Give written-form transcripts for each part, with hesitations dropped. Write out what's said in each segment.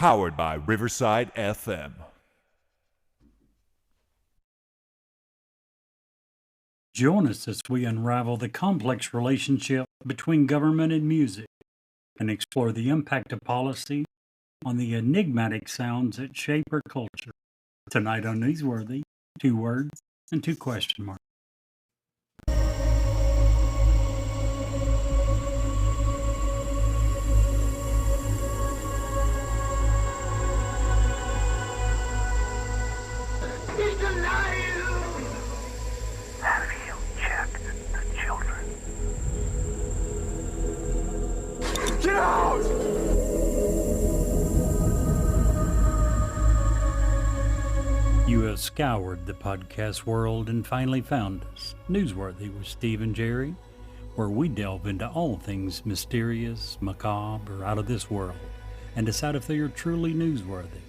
Powered by Riverside FM. Join us as we unravel the complex relationship between government and music and explore the impact of policy on the enigmatic sounds that shape our culture. Tonight on Newsworthy, 2 words and 2 question marks. He's alive! Have you checked the children? Get out! You have scoured the podcast world and finally found us, Newsworthy with Steve and Jerry, where we delve into all things mysterious, macabre, or out of this world, and decide if they are truly newsworthy.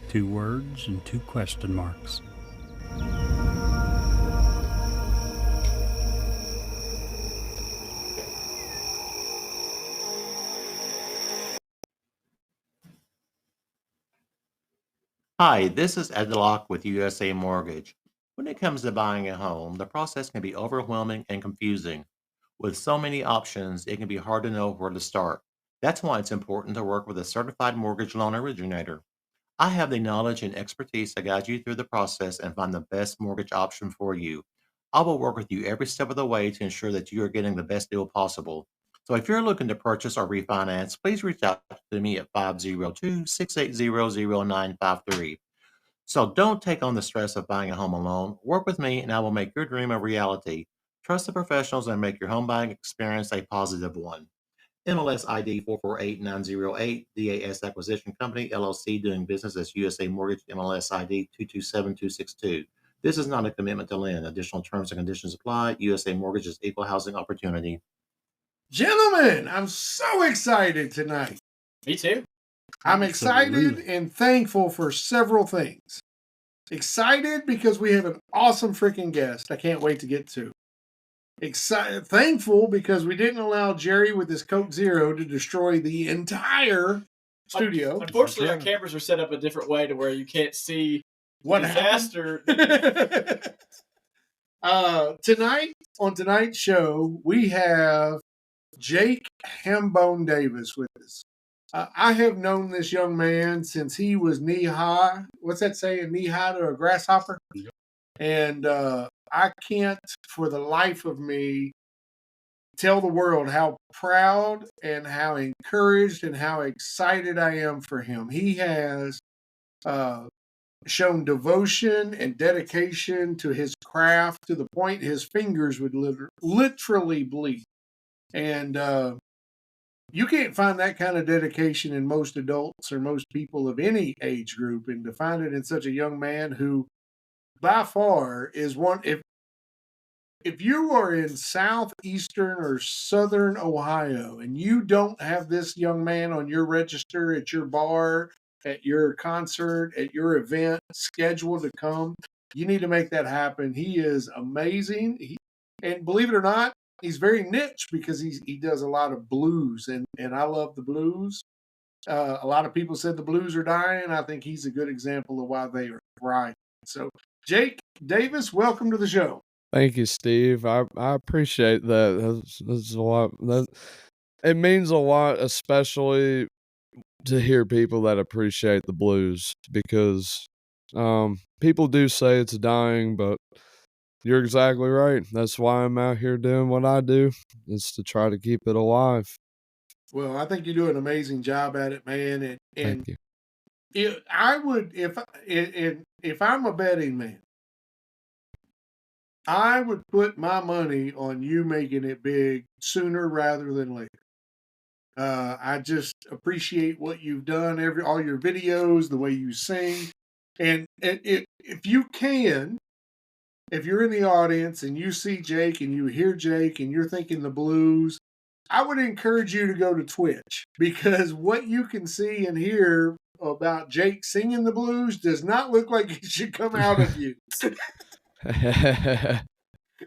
2 words and 2 question marks. Hi, this is Ed Locke with USA Mortgage. When it comes to buying a home, the process can be overwhelming and confusing. With so many options, it can be hard to know where to start. That's why it's important to work with a certified mortgage loan originator. I have the knowledge and expertise to guide you through the process and find the best mortgage option for you. I will work with you every step of the way to ensure that you are getting the best deal possible. So if you're looking to purchase or refinance, please reach out to me at 502-680-0953. So don't take on the stress of buying a home alone. Work with me and I will make your dream a reality. Trust the professionals and make your home buying experience a positive one. MLS ID 448908, DAS Acquisition Company, LLC, doing business as USA Mortgage, MLS ID 227262. This is not a commitment to lend. Additional terms and conditions apply. USA Mortgage is equal housing opportunity. Gentlemen, I'm so excited tonight. Me too. I'm excited and thankful for several things. Excited because we have an awesome freaking guest I can't wait to get to. Thankful because we didn't allow Jerry with his Coke Zero to destroy the entire studio. Unfortunately, our cameras are set up a different way to where you can't see What disaster. Tonight, on tonight's show, we have Jake Hambone Davis with us. I have known this young man since he was knee high. What's that saying? Knee high to a grasshopper? And I can't, for the life of me, tell the world how proud and how encouraged and how excited I am for him. He has shown devotion and dedication to his craft to the point his fingers would literally bleed. And you can't find that kind of dedication in most adults or most people of any age group, and to find it in such a young man who by far is one. If you are in southeastern or southern Ohio and you don't have this young man on your register at your bar, at your concert, at your event scheduled to come, you need to make that happen. He is amazing. And believe it or not, he's very niche because he does a lot of blues, and I love the blues. A lot of people said the blues are dying. I think he's a good example of why they are thriving. So, Jake Davis, welcome to the show. Thank you, Steve. I appreciate that. That's a lot. It means a lot, especially to hear people that appreciate the blues, because people do say it's dying, but you're exactly right. That's why I'm out here doing what I do, is to try to keep it alive. Well, I think you do an amazing job at it, man. And Thank you. I would, if I'm a betting man, I would put my money on you making it big sooner rather than later. I just appreciate what you've done, all your videos, the way you sing, and if you can, if you're in the audience and you see Jake and you hear Jake and you're thinking the blues, I would encourage you to go to Twitch, because what you can see and hear about Jake singing the blues does not look like it should come out of you.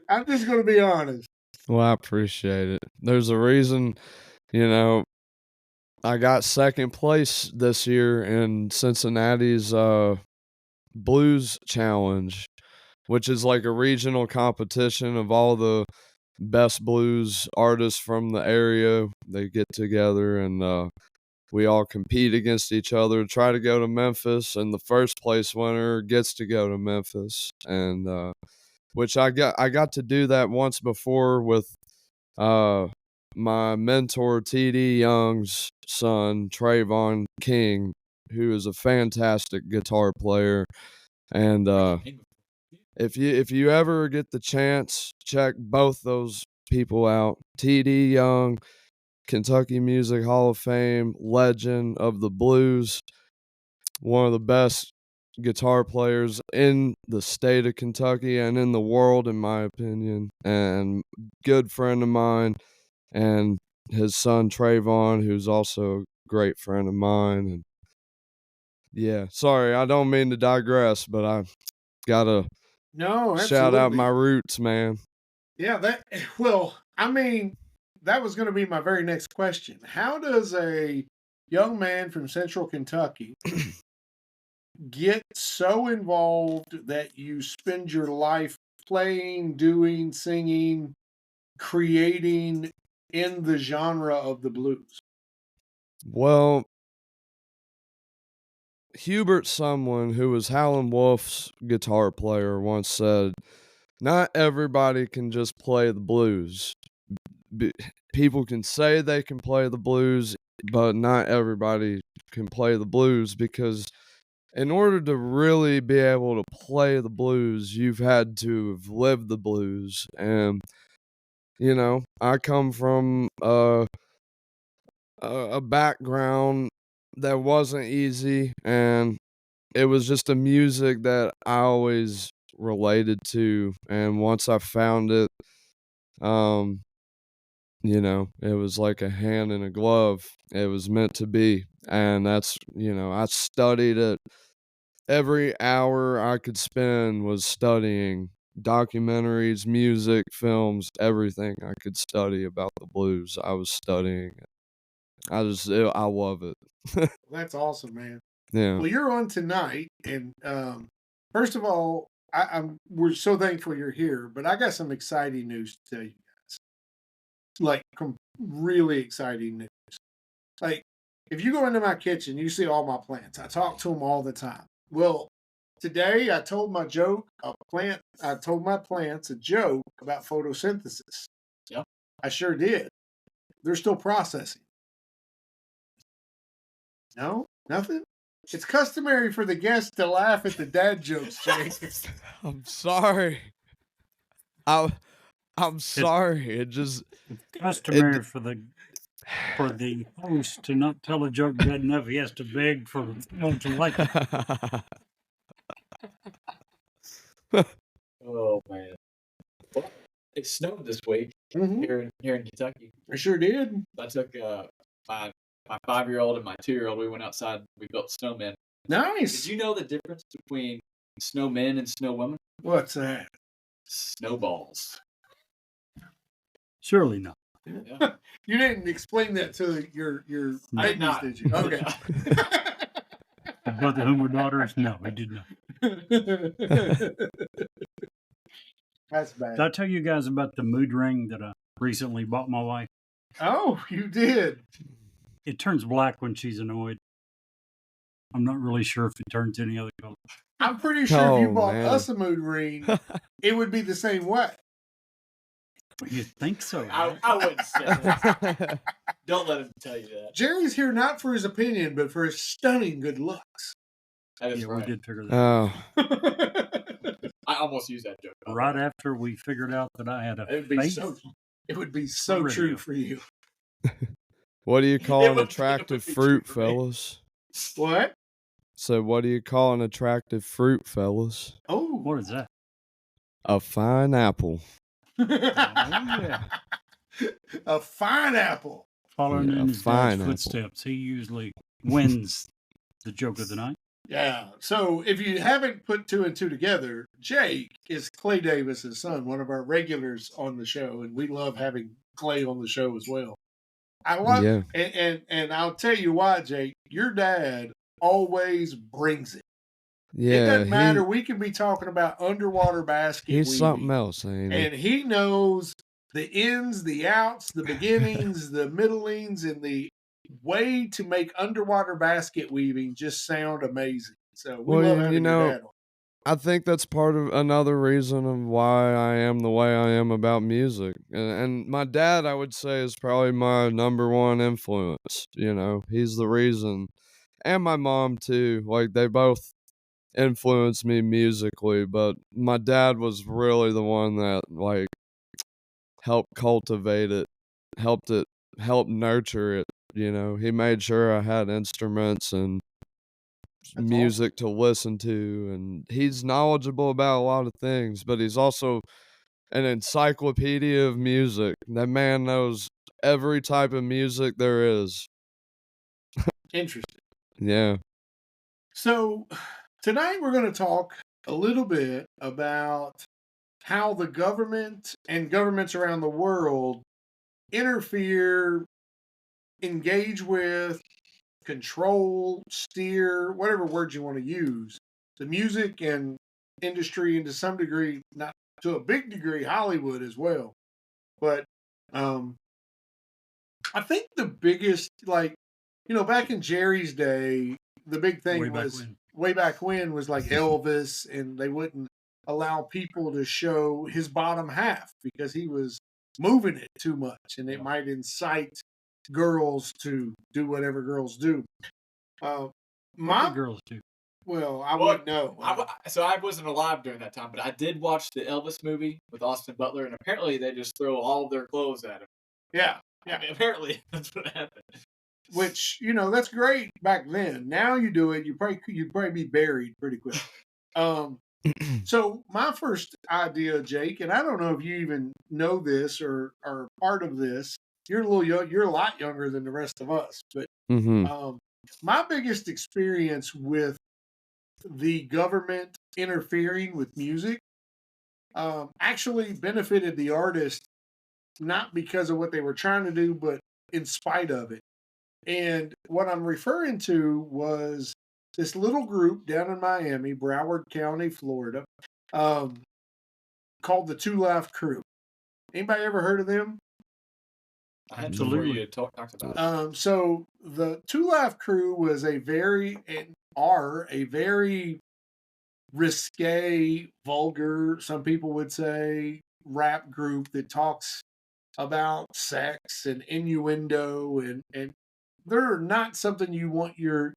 I'm just going to be honest. Well, I appreciate it. There's a reason, I got second place this year in Cincinnati's Blues Challenge, which is like a regional competition of all the best blues artists from the area. They get together and we all compete against each other, try to go to Memphis, and the first place winner gets to go to Memphis. And which I got to do that once before with my mentor TD Young's son, Trayvon King, who is a fantastic guitar player. And if you ever get the chance, check both those people out. TD Young, Kentucky Music Hall of Fame, legend of the blues, one of the best guitar players in the state of Kentucky and in the world, in my opinion, and good friend of mine, and his son Trayvon, who's also a great friend of mine. And yeah, sorry, I don't mean to digress, but I gotta shout out my roots, man. Yeah, that was going to be my very next question. How does a young man from Central Kentucky get so involved that you spend your life playing, doing, singing, creating in the genre of the blues? Well, Hubert Sumlin, who was Howlin' Wolf's guitar player, once said, "Not everybody can just play the blues. People can say they can play the blues, but not everybody can play the blues, because in order to really be able to play the blues, you've had to have lived the blues." And, you know, I come from a background that wasn't easy, and it was just a music that I always related to. And once I found it, you know, it was like a hand in a glove. It was meant to be. And that's, you know, I studied it. Every hour I could spend was studying documentaries, music, films, everything I could study about the blues. I was studying it. I love it. That's awesome, man. Yeah. Well, you're on tonight, and first of all, we're so thankful you're here. But I got some exciting news to tell you guys. Like really exciting news. Like if you go into my kitchen, you see all my plants. I talk to them all the time. Well, today I told my plants a joke about photosynthesis. Yep. I sure did. They're still processing. No, nothing. It's customary for the guests to laugh at the dad jokes, Jake. I'm sorry. I'm sorry. It just Customary for the host to not tell a joke good enough. He has to beg for people to like it. Oh man. Well, it snowed this week here in Kentucky. I sure did. I took my 5-year-old and my 2-year-old. We went outside. We built snowmen. Nice. Did you know the difference between snowmen and snowwomen? What's that? Snowballs. Surely not. Yeah. You didn't explain that to your I did babies, not. did you? Okay. About the whom were daughters? No, I did not. That's bad. Did I tell you guys about the mood ring that I recently bought my wife? Oh, you did. It turns black when she's annoyed. I'm not really sure if it turns any other color. I'm pretty sure if you bought man. us a mood ring, it would be the same way. You think so? I wouldn't say that. Don't let him tell you that. Jerry's here not for his opinion, but for his stunning good looks. That is Yeah, right. we did figure that out. Oh, I almost used that joke. Right after we figured out that I had a It would be so Radio. true for you. what do you call It an would be attractive true fruit, for me. fellas? What? So, what do you call an attractive fruit, fellas? Oh. What is that? A fine apple. Yeah. A fine apple. Following Yeah, in his fine dad's apple. footsteps, he usually wins the joke of the night. Yeah. So if you haven't put 2 and 2 together, Jake is Clay Davis's son, one of our regulars on the show, and we love having Clay on the show as well. I love, Yeah. and I'll tell you why, Jake. Your dad always brings it. It Yeah, doesn't matter. We can be talking about underwater basket he's something weaving, else, ain't he? and he knows the ins, the outs, the beginnings, the middlings, and the way to make underwater basket weaving just sound amazing. So we Well, love and having your dad on. I think that's part of another reason of why I am the way I am about music. And my dad, I would say, is probably my number one influence. You know, he's the reason. And my mom, too. Like, they both influenced me musically, but my dad was really the one that, like, helped cultivate it, helped it, helped nurture it. You know, he made sure I had instruments and That's music to listen to, and he's knowledgeable about a lot of things, but he's also an encyclopedia of music. That man knows every type of music there is. Interesting. Yeah. So tonight we're going to talk a little bit about how the government and governments around the world interfere, engage with, control, steer, whatever words you want to use, the music and industry, and to some degree, not to a big degree, Hollywood as well. But I think the biggest, like, back in Jerry's day, the big thing way back when was like Elvis, and they wouldn't allow people to show his bottom half because he was moving it too much, and it might incite girls to do whatever girls do. What girls do? Well, I wouldn't know. So I wasn't alive during that time, but I did watch the Elvis movie with Austin Butler, and apparently they just throw all of their clothes at him. Yeah. I mean, apparently that's what happened. Which, that's great back then. Now you do it, you'd probably be buried pretty quick. So my first idea, Jake, and I don't know if you even know this or are part of this. You're a little young, you're a lot younger than the rest of us, but my biggest experience with the government interfering with music actually benefited the artist, not because of what they were trying to do, but in spite of it. And what I'm referring to was this little group down in Miami, Broward County, Florida, called the Two Live Crew. Anybody ever heard of them? Absolutely. Talked about it. So the Two Live Crew was a very risque, vulgar, some people would say, rap group that talks about sex and innuendo, and they're not something you want your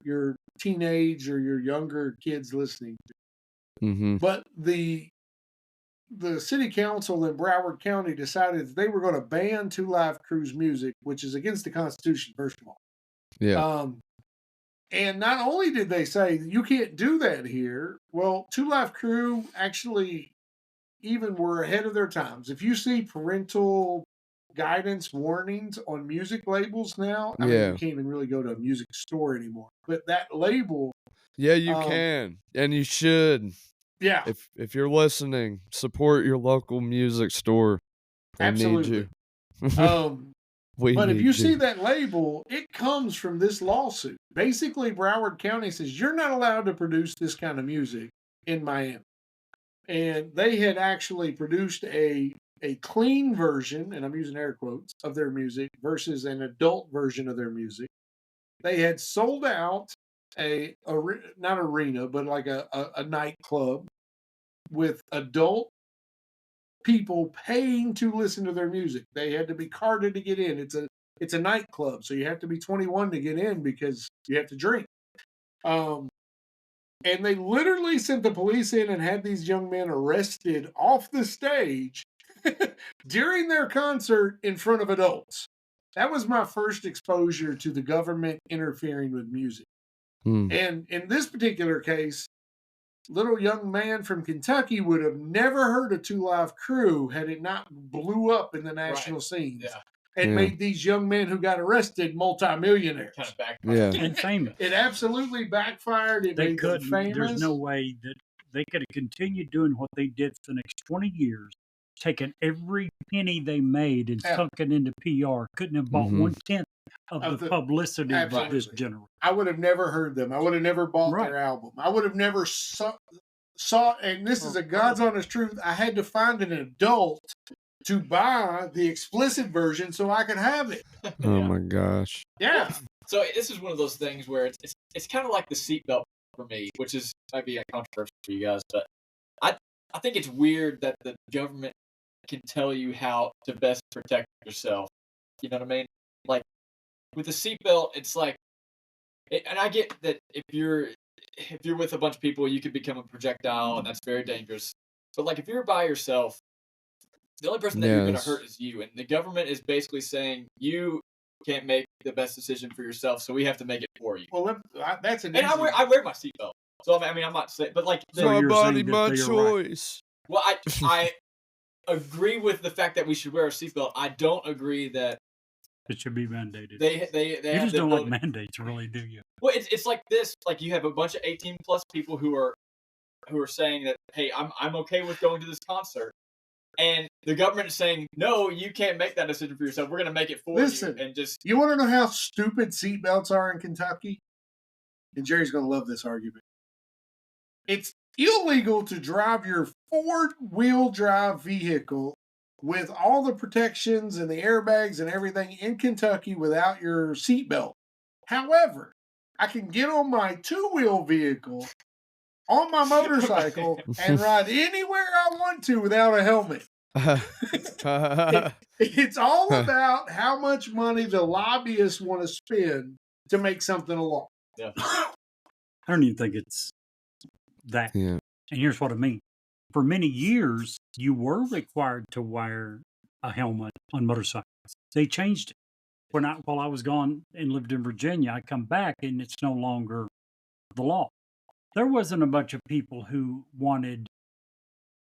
teenage or your younger kids listening to. But the city council in Broward County decided that they were going to ban Two Live Crew's music, which is against the Constitution, first of all. Yeah. And not only did they say you can't do that here, well, Two Live Crew actually even were ahead of their times. If you see parental guidance warnings on music labels now, I mean, you can't even really go to a music store anymore. But that label, yeah, you can, and you should. Yeah. If you're listening, support your local music store. They Absolutely. Need you. But if you see that label, it comes from this lawsuit. Basically, Broward County says you're not allowed to produce this kind of music in Miami. And they had actually produced a clean version, and I'm using air quotes, of their music versus an adult version of their music. They had sold out not arena, but like a nightclub with adult people paying to listen to their music. They had to be carded to get in. It's a nightclub, so you have to be 21 to get in because you have to drink. And they literally sent the police in and had these young men arrested off the stage during their concert in front of adults. That was my first exposure to the government interfering with music. And in this particular case, little young man from Kentucky would have never heard of Two Live Crew had it not blew up in the national scenes. Yeah. And made these young men who got arrested multimillionaires. Kind of backfired. And famous. It absolutely backfired. It made them famous. There's no way that they could have continued doing what they did for the next 20 years taken every penny they made and sunk it into PR. Couldn't have bought 1/10 of the publicity that this generated. I would have never heard them. I would have never bought their album. I would have never saw, and this is a God's honest truth, I had to find an adult to buy the explicit version so I could have it. Oh my gosh. Yeah. So this is one of those things where it's kind of like the seatbelt for me, which is might be a controversy for you guys, but I think it's weird that the government can tell you how to best protect yourself. You know what I mean? Like with the seatbelt, it's like, and I get that if you're with a bunch of people, you could become a projectile, and that's very dangerous. But like if you're by yourself, the only person that you're going to hurt is you, and the government is basically saying you can't make the best decision for yourself, so we have to make it for you. Well, that's an. And I wear my seatbelt, so I mean I'm not saying, but like my body, my choice. Right. Well, I agree with the fact that we should wear a seatbelt. I don't agree that it should be mandated. They you just don't like mandates, really, do you? Well, it's like this. Like you have a bunch of 18+ people who are saying that, hey, I'm okay with going to this concert. And the government is saying, no, you can't make that decision for yourself. We're going to make it for you. And you want to know how stupid seatbelts are in Kentucky? And Jerry's going to love this argument. It's illegal to drive your 4-wheel drive vehicle with all the protections and the airbags and everything in Kentucky without your seatbelt. However, I can get on my 2-wheel vehicle on my motorcycle and ride anywhere I want to without a helmet. It's all about how much money the lobbyists want to spend to make something a law. Yeah. I don't even think it's that. Yeah. And here's what I mean. For many years, you were required to wear a helmet on motorcycles. They changed it. While I was gone and lived in Virginia, I come back and it's no longer the law. There wasn't a bunch of people who wanted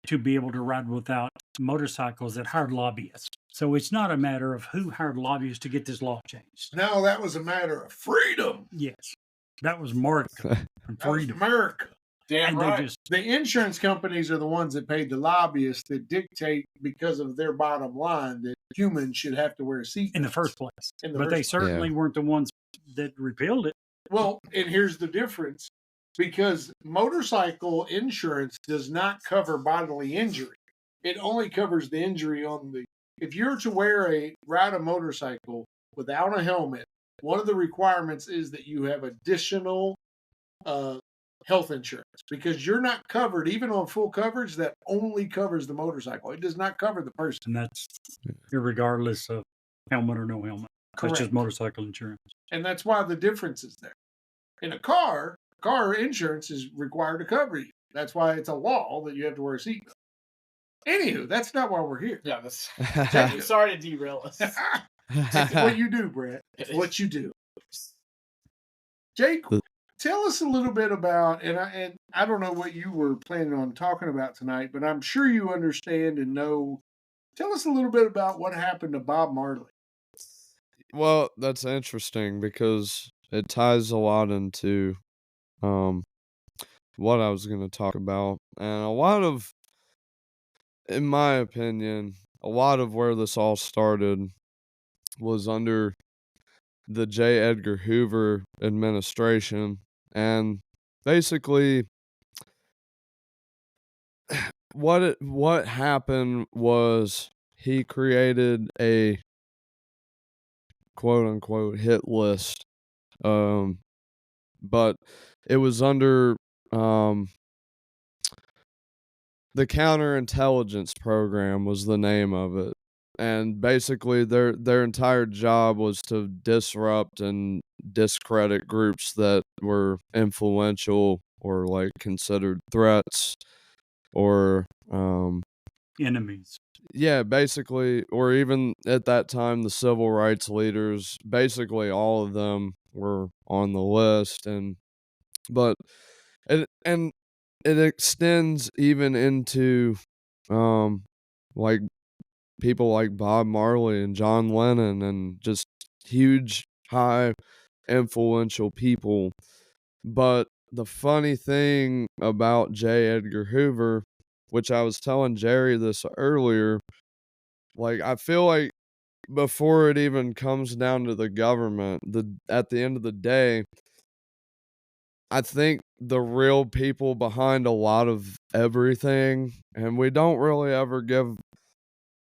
to be able to ride without motorcycles that hired lobbyists. So it's not a matter of who hired lobbyists to get this law changed. No, that was a matter of freedom. Yes. That was America and freedom. America. Damn right. The insurance companies are the ones that paid the lobbyists that dictate, because of their bottom line, that humans should have to wear seatbelts. In the first place. But they certainly weren't the ones that repealed it. Well, and here's the difference. Because motorcycle insurance does not cover bodily injury. It only covers the injury on the... If you're to ride a motorcycle without a helmet, one of the requirements is that you have additional health insurance. Because you're not covered, even on full coverage, that only covers the motorcycle. It does not cover the person. And that's regardless of helmet or no helmet. Correct. That's just motorcycle insurance. And that's why the difference is there. In a car insurance is required to cover you. That's why it's a law that you have to wear a seatbelt. Anywho, that's not why we're here. Yeah, sorry to derail us. It's what you do, Brett. It's what you do. Jake, tell us a little bit about, and I don't know what you were planning on talking about tonight, but I'm sure you understand and know. Tell us a little bit about what happened to Bob Marley. Well, that's interesting because it ties a lot into what I was going to talk about. And in my opinion, a lot of where this all started was under the J. Edgar Hoover administration. And basically, what happened was he created a quote-unquote hit list. But it was under the counterintelligence program was the name of it. And basically their entire job was to disrupt and discredit groups that were influential or like considered threats or enemies. Yeah, basically, or even at that time the civil rights leaders, basically all of them were on the list. But it extends even into like people like Bob Marley and John Lennon and just huge, high, influential people. But the funny thing about J. Edgar Hoover which I was telling Jerry this earlier. Like, I feel like before it even comes down to the government, at the end of the day, I think the real people behind a lot of everything, and we don't really ever give,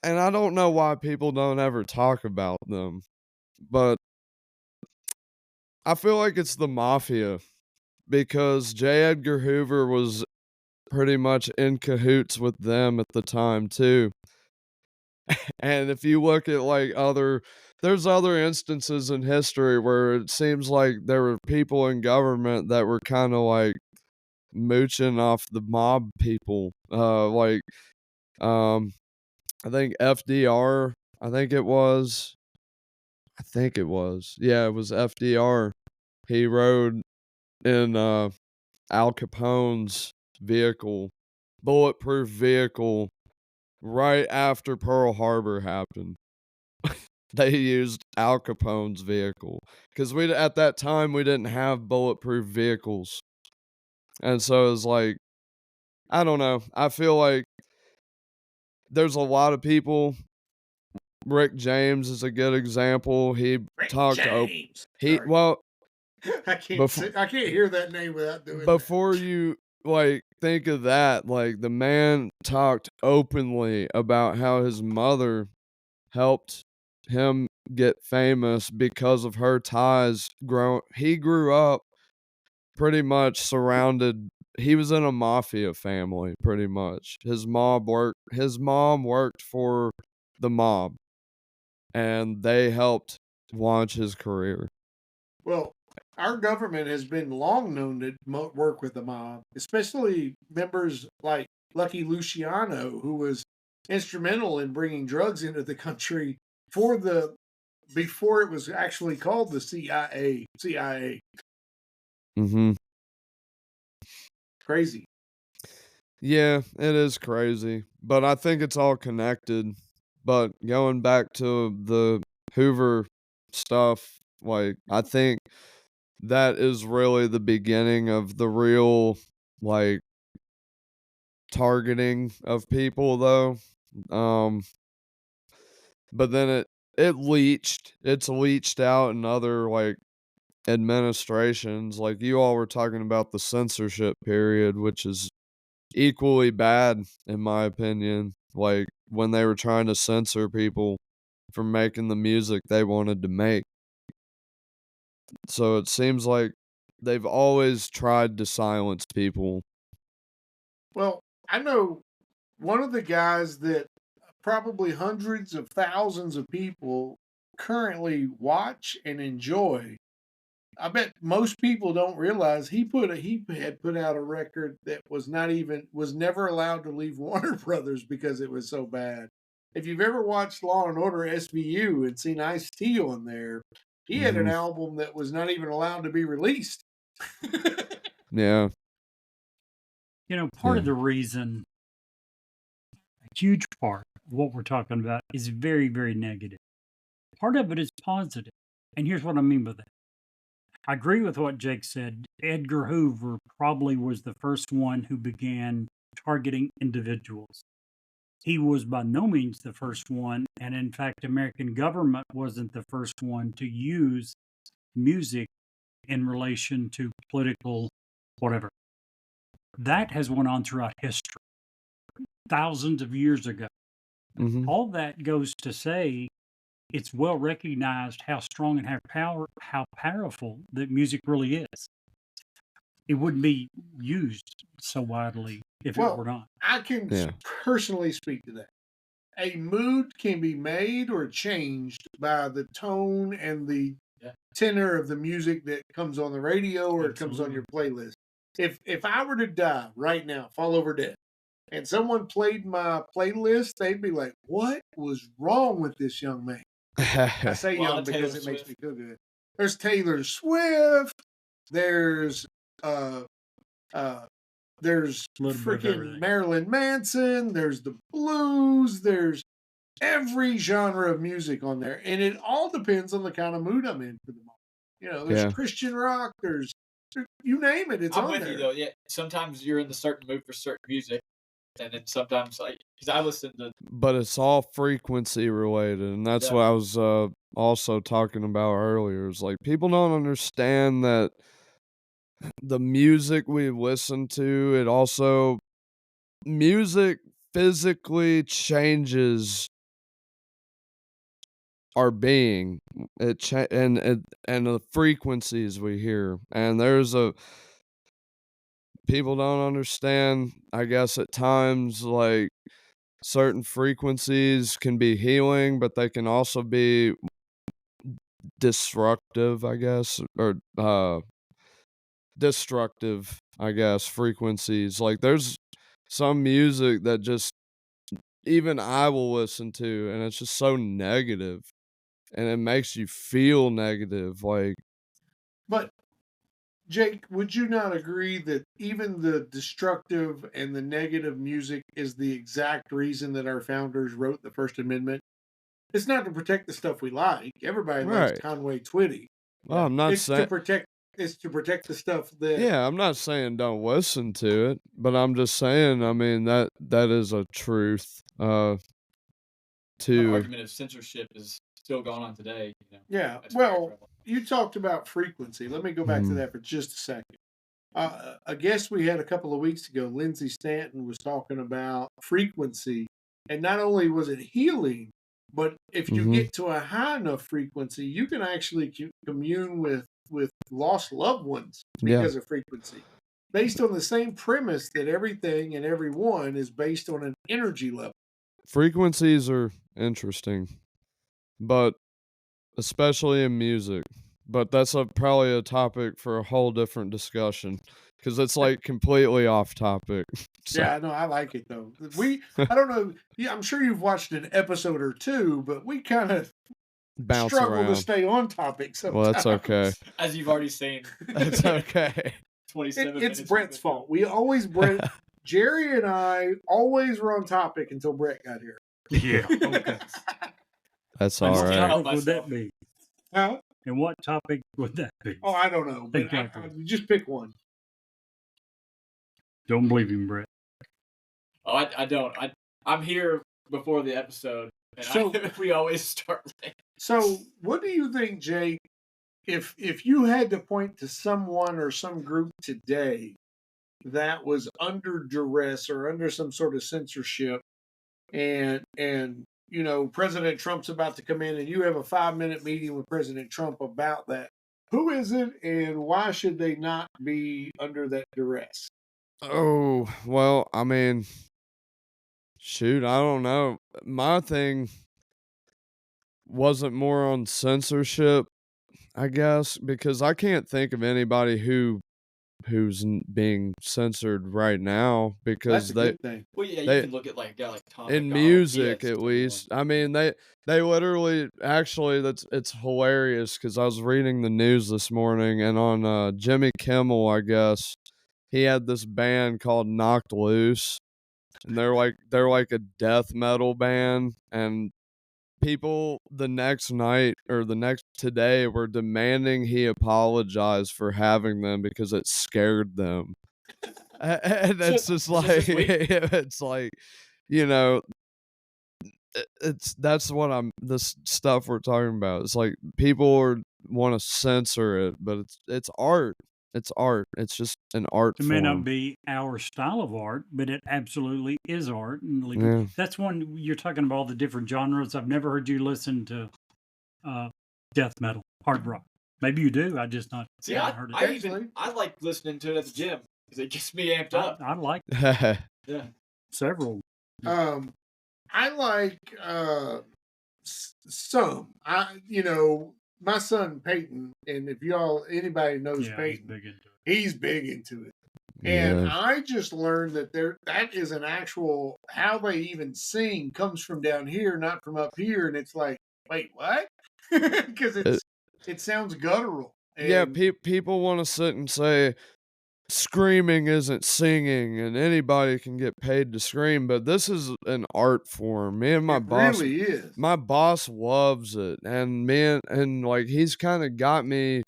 and I don't know why people don't ever talk about them, but I feel like it's the mafia, because J. Edgar Hoover was pretty much in cahoots with them at the time too. And if you look at like there's other instances in history where it seems like there were people in government that were kind of like mooching off the mob people. I think FDR, yeah, it was FDR. He rode in Al Capone's vehicle, bulletproof vehicle, right after Pearl Harbor happened. They used Al Capone's vehicle because at that time we didn't have bulletproof vehicles, and so it's like, I don't know. I feel like there's a lot of people. Rick James is a good example. He talked James. he Sorry. well I can't hear that name without doing before you like think of that, like the man talked openly about how his mother helped him get famous because of her ties. He grew up pretty much surrounded. He was in a mafia family, pretty much. His mom worked for the mob, and they helped launch his career. Well, our government has been long known to work with the mob, especially members like Lucky Luciano, who was instrumental in bringing drugs into the country before it was actually called the CIA. Mm-hmm. Crazy. Yeah, it is crazy, but I think it's all connected. But going back to the Hoover stuff, like, I think that is really the beginning of the real, like, targeting of people, though. But then it's leached out in other, like, administrations. Like, you all were talking about the censorship period, which is equally bad in my opinion, like when they were trying to censor people from making the music they wanted to make. So it seems like they've always tried to silence people. Well, I know one of the guys that probably hundreds of thousands of people currently watch and enjoy. I bet most people don't realize he had put out a record that was never allowed to leave Warner Brothers because it was so bad. If you've ever watched Law and Order SVU and seen Ice-T on there, he had an album that was not even allowed to be released. Yeah. You know, part of the reason, a huge part of what we're talking about is very, very negative. Part of it is positive. And here's what I mean by that. I agree with what Jake said. Edgar Hoover probably was the first one who began targeting individuals. He was by no means the first one, and in fact, American government wasn't the first one to use music in relation to political whatever. That has went on throughout history, thousands of years ago. Mm-hmm. All that goes to say it's well recognized how strong and how powerful that music really is. It wouldn't be used so widely if it were not. I can personally speak to that. A mood can be made or changed by the tone and the tenor of the music that comes on the radio or it comes on your playlist. If I were to die right now, fall over dead, and someone played my playlist, they'd be like, "What was wrong with this young man?" I say young because it makes me feel good. There's Taylor Swift. There's freaking Marilyn Manson. There's the blues. There's every genre of music on there, and it all depends on the kind of mood I'm in for the moment. You know, there's Christian rock. There's you name it. It's I'm on with there. you though. Yeah, sometimes you're in the certain mood for certain music. And then sometimes, like, because I listen to, but it's all frequency related, and that's Yeah. what I was also talking about earlier. It's like people don't understand that the music we listen to, it also music physically changes our being. And the frequencies we hear, and people don't understand, I guess, at times, like, certain frequencies can be healing, but they can also be disruptive, I guess, or destructive, I guess, frequencies. Like, there's some music that just even I will listen to, and it's just so negative, and it makes you feel negative. Like, But Jake, would you not agree that even the destructive and the negative music is the exact reason that our founders wrote the First Amendment? It's not to protect the stuff we like. Everybody likes right. Conway Twitty. Well, I'm not It's to saying, protect. It's to protect the stuff that. yeah, I'm not saying don't listen to it, but I'm just saying, I mean, that is a truth. the To argument of censorship is still going on today. You know, Yeah. that's very Well, prevalent. you talked about frequency. Let me go back to Mhm. that for just a second. A guest we had a couple of weeks ago, Lindsay Stanton, was talking about frequency, and not only was it healing, but if you Mhm. get to a high enough frequency, you can actually commune with lost loved ones Yeah. because of frequency, based on the same premise that everything and everyone is based on an energy level. Frequencies are interesting, but especially in music. But that's probably a topic for a whole different discussion, because it's like completely off topic. So, Yeah, no, I like it though. I don't know. Yeah, I'm sure you've watched an episode or two, but we kind of bounce struggle to around. stay on topic sometimes. Well, that's okay. As you've already seen, That's okay. 27 It's minutes. Brett's fault. Jerry and I always were on topic until Brett got here. Yeah. Okay. That's And all what right. right. topic would Myself. that be? Huh? And what topic would that be? Oh, I don't know. But Exactly. just pick one. Don't believe him, Brett. Oh, I don't. I'm here before the episode, and So- we always start late. So, what do you think, Jake? If you had to point to someone or some group today that was under duress or under some sort of censorship, and President Trump's about to come in, and you have a 5-minute meeting with President Trump about that, who is it, and why should they not be under that duress? Oh, well, I mean, shoot, I don't know. My thing wasn't more on censorship, I guess, because I can't think of anybody who's being censored right now, That's because a they good thing. Well, yeah, you They- can look at like a guy like Tom in McDonald. He music has at to least. one. I mean, they literally, actually, it's hilarious, because I was reading the news this morning, and on Jimmy Kimmel, I guess, he had this band called Knocked Loose, and they're like a death metal band, and people the next night or the next today were demanding he apologize for having them because it scared them. And it's just like, Just this week? it's like, you know, that's what this stuff we're talking about. It's like people want to censor it, but it's art. It's art. It's just an art It may not form. be our style of art, but it absolutely is art. And Yeah. that's one you're talking about all the different genres. I've never heard you listen to death metal, hard rock. Maybe you do. I just not See, haven't heard it. I like listening to it at the gym because it gets me amped up. I like Yeah. several. I like some. My son Peyton, and if anybody knows Yeah, he's Peyton, big into it. he's big into it. And Yeah. I just learned that that is an actual, how they even sing comes from down here, not from up here. And it's like, wait, what? Because it sounds guttural. Yeah, And people want to sit and say screaming isn't singing and anybody can get paid to scream, but this is an art form. Me and my it boss really is. my boss loves it, and like he's kind of got me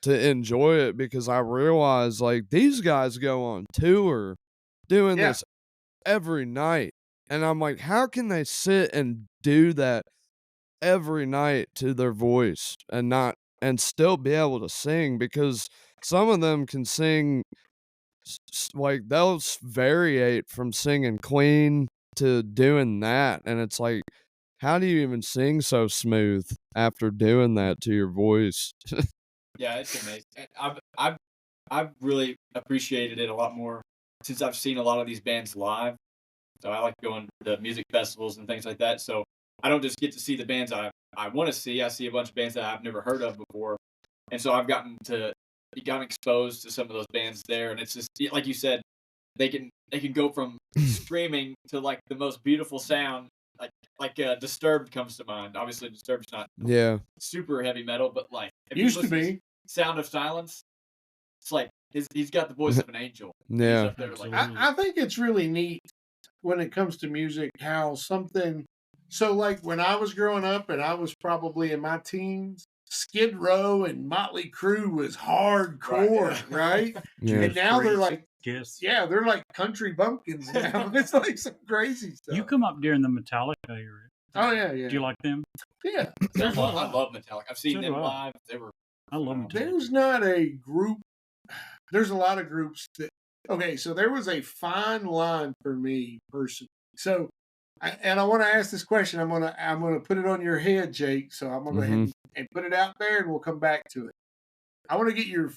to enjoy it, because I realize like these guys go on tour doing Yeah. this every night. And I'm like, how can they sit and do that every night to their voice and still be able to sing? Because some of them can sing like they'll variate from singing clean to doing that, and it's like, how do you even sing so smooth after doing that to your voice? Yeah, it's amazing. I've really appreciated it a lot more since I've seen a lot of these bands live. So I like going to music festivals and things like that. So I don't just get to see the bands I want to see. I see a bunch of bands that I've never heard of before, and so I've gotten exposed to some of those bands there. And it's just like you said, they can go from screaming to like the most beautiful sound. Disturbed comes to mind. Obviously, Disturbed's not super heavy metal, but like used to be Sound of Silence. It's like he's got the voice of an angel. Yeah, up there, like, I think it's really neat when it comes to music how something. So like when I was growing up and I was probably in my teens, Skid Row and Motley Crue was hardcore, right? Yeah. And now they're like, Yes. yeah, they're like country bumpkins now. It's like some crazy stuff. You come up during the Metallica era. Oh yeah, yeah. Do you like them? Yeah, I love Metallica. I've seen them live. They were. I love Metallica. There's not a group. There's a lot of groups that. Okay, so there was a fine line for me personally. So, I want to ask this question. I'm gonna put it on your head, Jake. So I'm gonna go ahead and put it out there, and we'll come back to it. I want to get your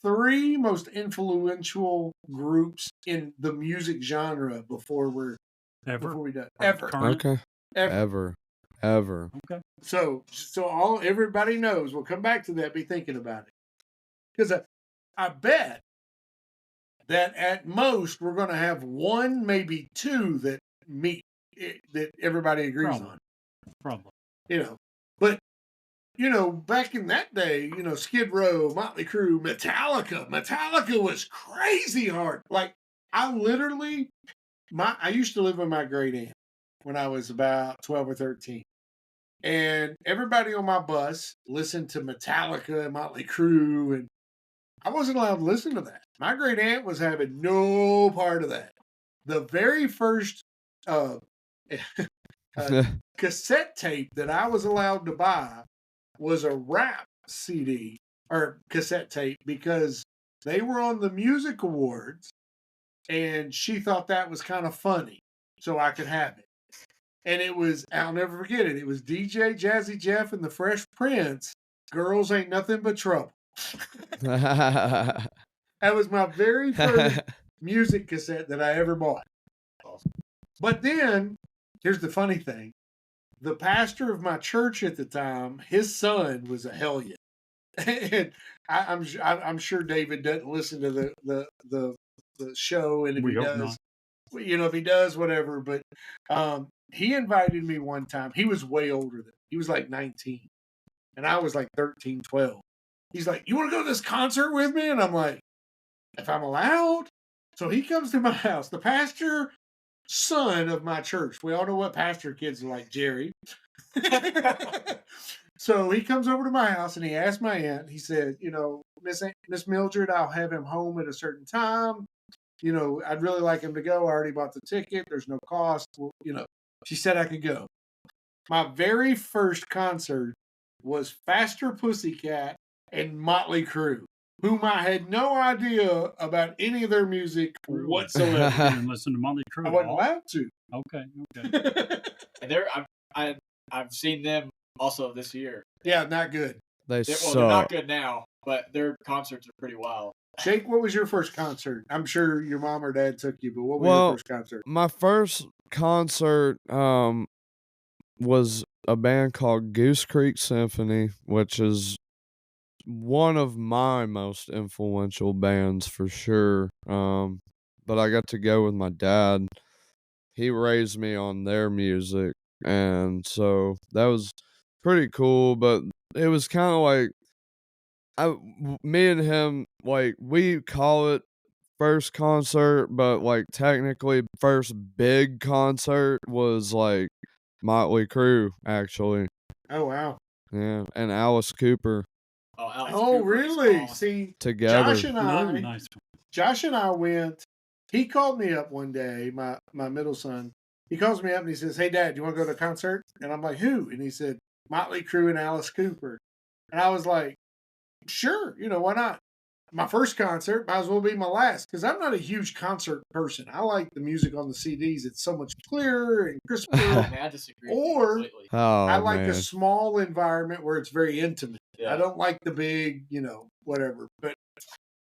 three most influential groups in the music genre before we're done. Ever. Okay. Ever. Okay. So everybody knows. We'll come back to that. Be thinking about it, because I bet that at most we're going to have one, maybe two that everybody agrees on. Probably. But back in that day, Skid Row, Motley Crue, Metallica was crazy hard. Like I used to live with my great aunt when I was about 12 or 13. And everybody on my bus listened to Metallica and Motley Crue, and I wasn't allowed to listen to that. My great aunt was having no part of that. The very first cassette tape that I was allowed to buy was a rap CD or cassette tape because they were on the music awards and she thought that was kind of funny, so I could have it. And it was, I'll never forget it. It was DJ Jazzy Jeff and the Fresh Prince. Girls Ain't Nothing But Trouble. That was my very first music cassette that I ever bought. But then, here's the funny thing. The pastor of my church at the time, his son was a hellion. And I'm sure David doesn't listen to the show, and if he does, if he does, whatever. But he invited me one time. He was way older than me. He was like 19, and I was like 13, 12. He's like, "You want to go to this concert with me?" And I'm like, "If I'm allowed." So he comes to my house. The pastor son of my church. We all know what pastor kids are like, Jerry. So he comes over to my house and he asked my aunt. He said, Miss Mildred, I'll have him home at a certain time. I'd really like him to go. I already bought the ticket. There's no cost. Well, she said I could go. My very first concert was Faster Pussycat and Motley Crue, whom I had no idea about any of their music whatsoever. You didn't listen to Motley Crue. I wasn't allowed to. Okay. And I've seen them also this year. Yeah, not good. They're not good now, but their concerts are pretty wild. Jake, what was your first concert? I'm sure your mom or dad took you, but what was your first concert? My first concert was a band called Goose Creek Symphony, which is one of my most influential bands for sure. But I got to go with my dad. He raised me on their music, and so that was pretty cool. But it was kind of like me and him, like, we call it first concert, but like technically first big concert was like Motley Crue, actually. Oh wow. Yeah, and Alice Cooper. Oh really? See, together. Josh and I went He called me up one day, my middle son. He calls me up and he says, "Hey, Dad, do you want to go to a concert?" And I'm like, "Who?" And he said, "Motley Crue and Alice Cooper." And I was like, "Sure, why not?" My first concert might as well be my last because I'm not a huge concert person. I like the music on the CDs; it's so much clearer and crisper. Man, I disagree with you Or completely. I Oh like a man. small environment where it's very intimate. Yeah. I don't like the big, whatever. But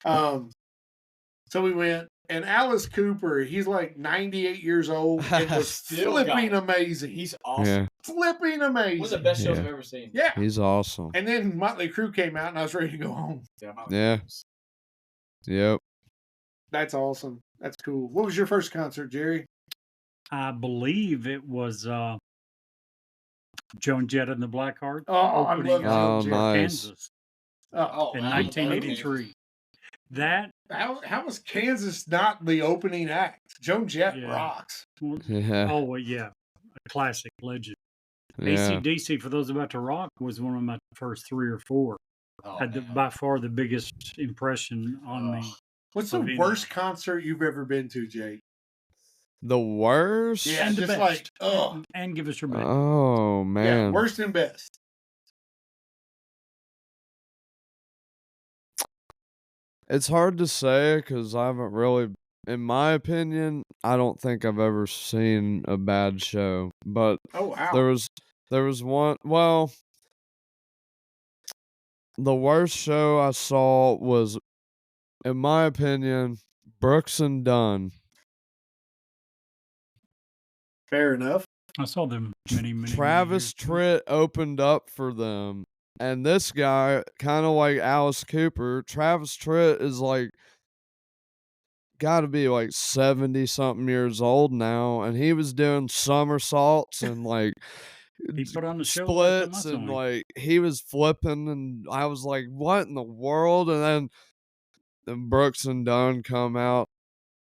so we went, and Alice Cooper, he's like 98 years old and was Still got flipping it. amazing. He's awesome. Yeah, Flipping One of the amazing. best shows Yeah. I've ever seen. Yeah. he's awesome. And then Motley Crue came out, and I was ready to go home. Yeah. Yep. That's awesome. That's cool. What was your first concert, Jerry? I believe it was Joan Jett and the Blackhearts. Oh, I opening love up Oh, Joan Jett. nice. Kansas Oh, in wow. 1983. That how was Kansas not the opening act? Joan Jett Yeah. rocks. Yeah. oh well, yeah, a classic legend. Yeah. AC/DC, for those about to rock, was one of my first 3 or 4. Oh, Had man. by far the biggest impression on me. What's the Of any. worst concert you've ever been to, Jake? The worst? Yeah, And the just best. like, ugh. And give us your best. Oh Yeah, man. worst and best. It's hard to say because I haven't really, in my opinion, I don't think I've ever seen a bad show. But Oh, wow. there was one. Well, the worst show I saw was, in my opinion, Brooks and Dunn. Fair enough. I saw them many Travis years. Tritt opened up for them. And this guy, kind of like Alice Cooper, Travis Tritt is like, got to be like 70 something years old now. And he was doing somersaults and like He put on the show last time I splits saw and him. like he was flipping. And I was like, what in the world? And then Brooks and Dunn come out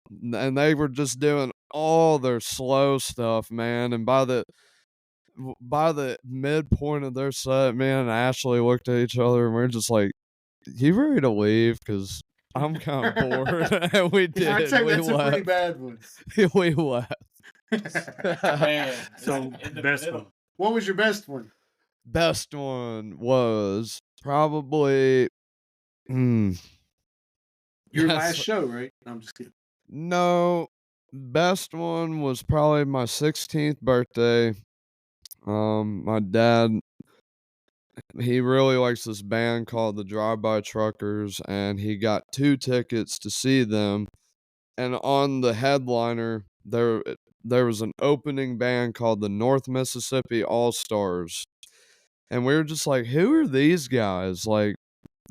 and they were just doing all their slow stuff, man. And by the midpoint of their set, man and Ashley looked at each other and we're just like, you ready to leave? Because I'm kind of bored. And we did. I'd say we that's a pretty left. bad one. We left. Man, So in the best middle. one. What was your best one? Best one was probably Your Yes. last show, right? No, I'm just kidding. no. Best one was probably my 16th birthday. My dad, he really likes this band called the Drive-By Truckers, and he got 2 tickets to see them. And on the headliner, there was an opening band called the North Mississippi All Stars, and we were just like, "Who are these guys?" Like,